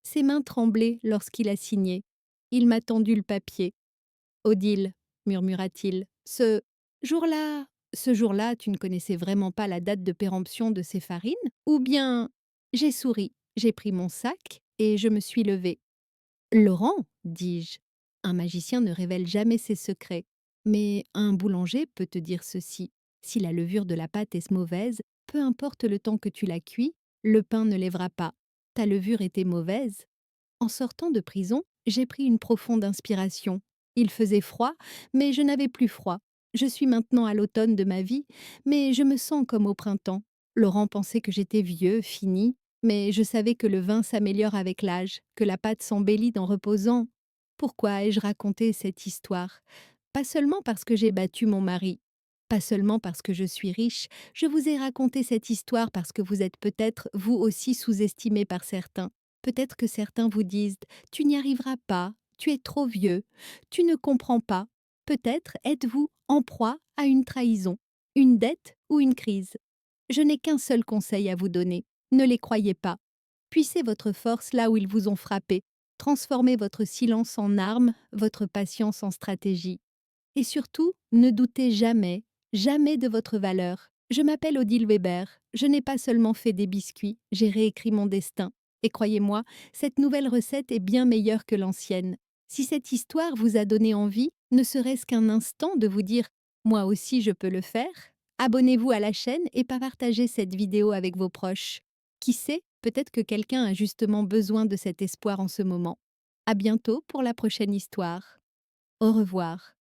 Ses mains tremblaient lorsqu'il a signé. Il m'a tendu le papier. Odile, murmura-t-il, jour-là, ce jour-là, tu ne connaissais vraiment pas la date de péremption de ces farines? Ou bien... J'ai souri, j'ai pris mon sac et je me suis levée. Laurent, dis-je, un magicien ne révèle jamais ses secrets. Mais un boulanger peut te dire ceci. Si la levure de la pâte est mauvaise, peu importe le temps que tu la cuis, le pain ne lèvera pas. Ta levure était mauvaise. En sortant de prison, j'ai pris une profonde inspiration. Il faisait froid, mais je n'avais plus froid. Je suis maintenant à l'automne de ma vie, mais je me sens comme au printemps. Laurent pensait que j'étais vieux, fini, mais je savais que le vin s'améliore avec l'âge, que la pâte s'embellit en reposant. Pourquoi ai-je raconté cette histoire? Pas seulement parce que j'ai battu mon mari. Pas seulement parce que je suis riche, je vous ai raconté cette histoire parce que vous êtes peut-être vous aussi sous-estimé par certains. Peut-être que certains vous disent: tu n'y arriveras pas, tu es trop vieux, tu ne comprends pas. Peut-être êtes-vous en proie à une trahison, une dette ou une crise. Je n'ai qu'un seul conseil à vous donner: ne les croyez pas. Puissez votre force là où ils vous ont frappé. Transformez votre silence en arme, votre patience en stratégie. Et surtout, ne doutez jamais, jamais de votre valeur. Je m'appelle Odile Weber. Je n'ai pas seulement fait des biscuits, j'ai réécrit mon destin. Et croyez-moi, cette nouvelle recette est bien meilleure que l'ancienne. Si cette histoire vous a donné envie, ne serait-ce qu'un instant de vous dire: moi aussi je peux le faire, abonnez-vous à la chaîne et partagez cette vidéo avec vos proches. Qui sait, peut-être que quelqu'un a justement besoin de cet espoir en ce moment. À bientôt pour la prochaine histoire. Au revoir.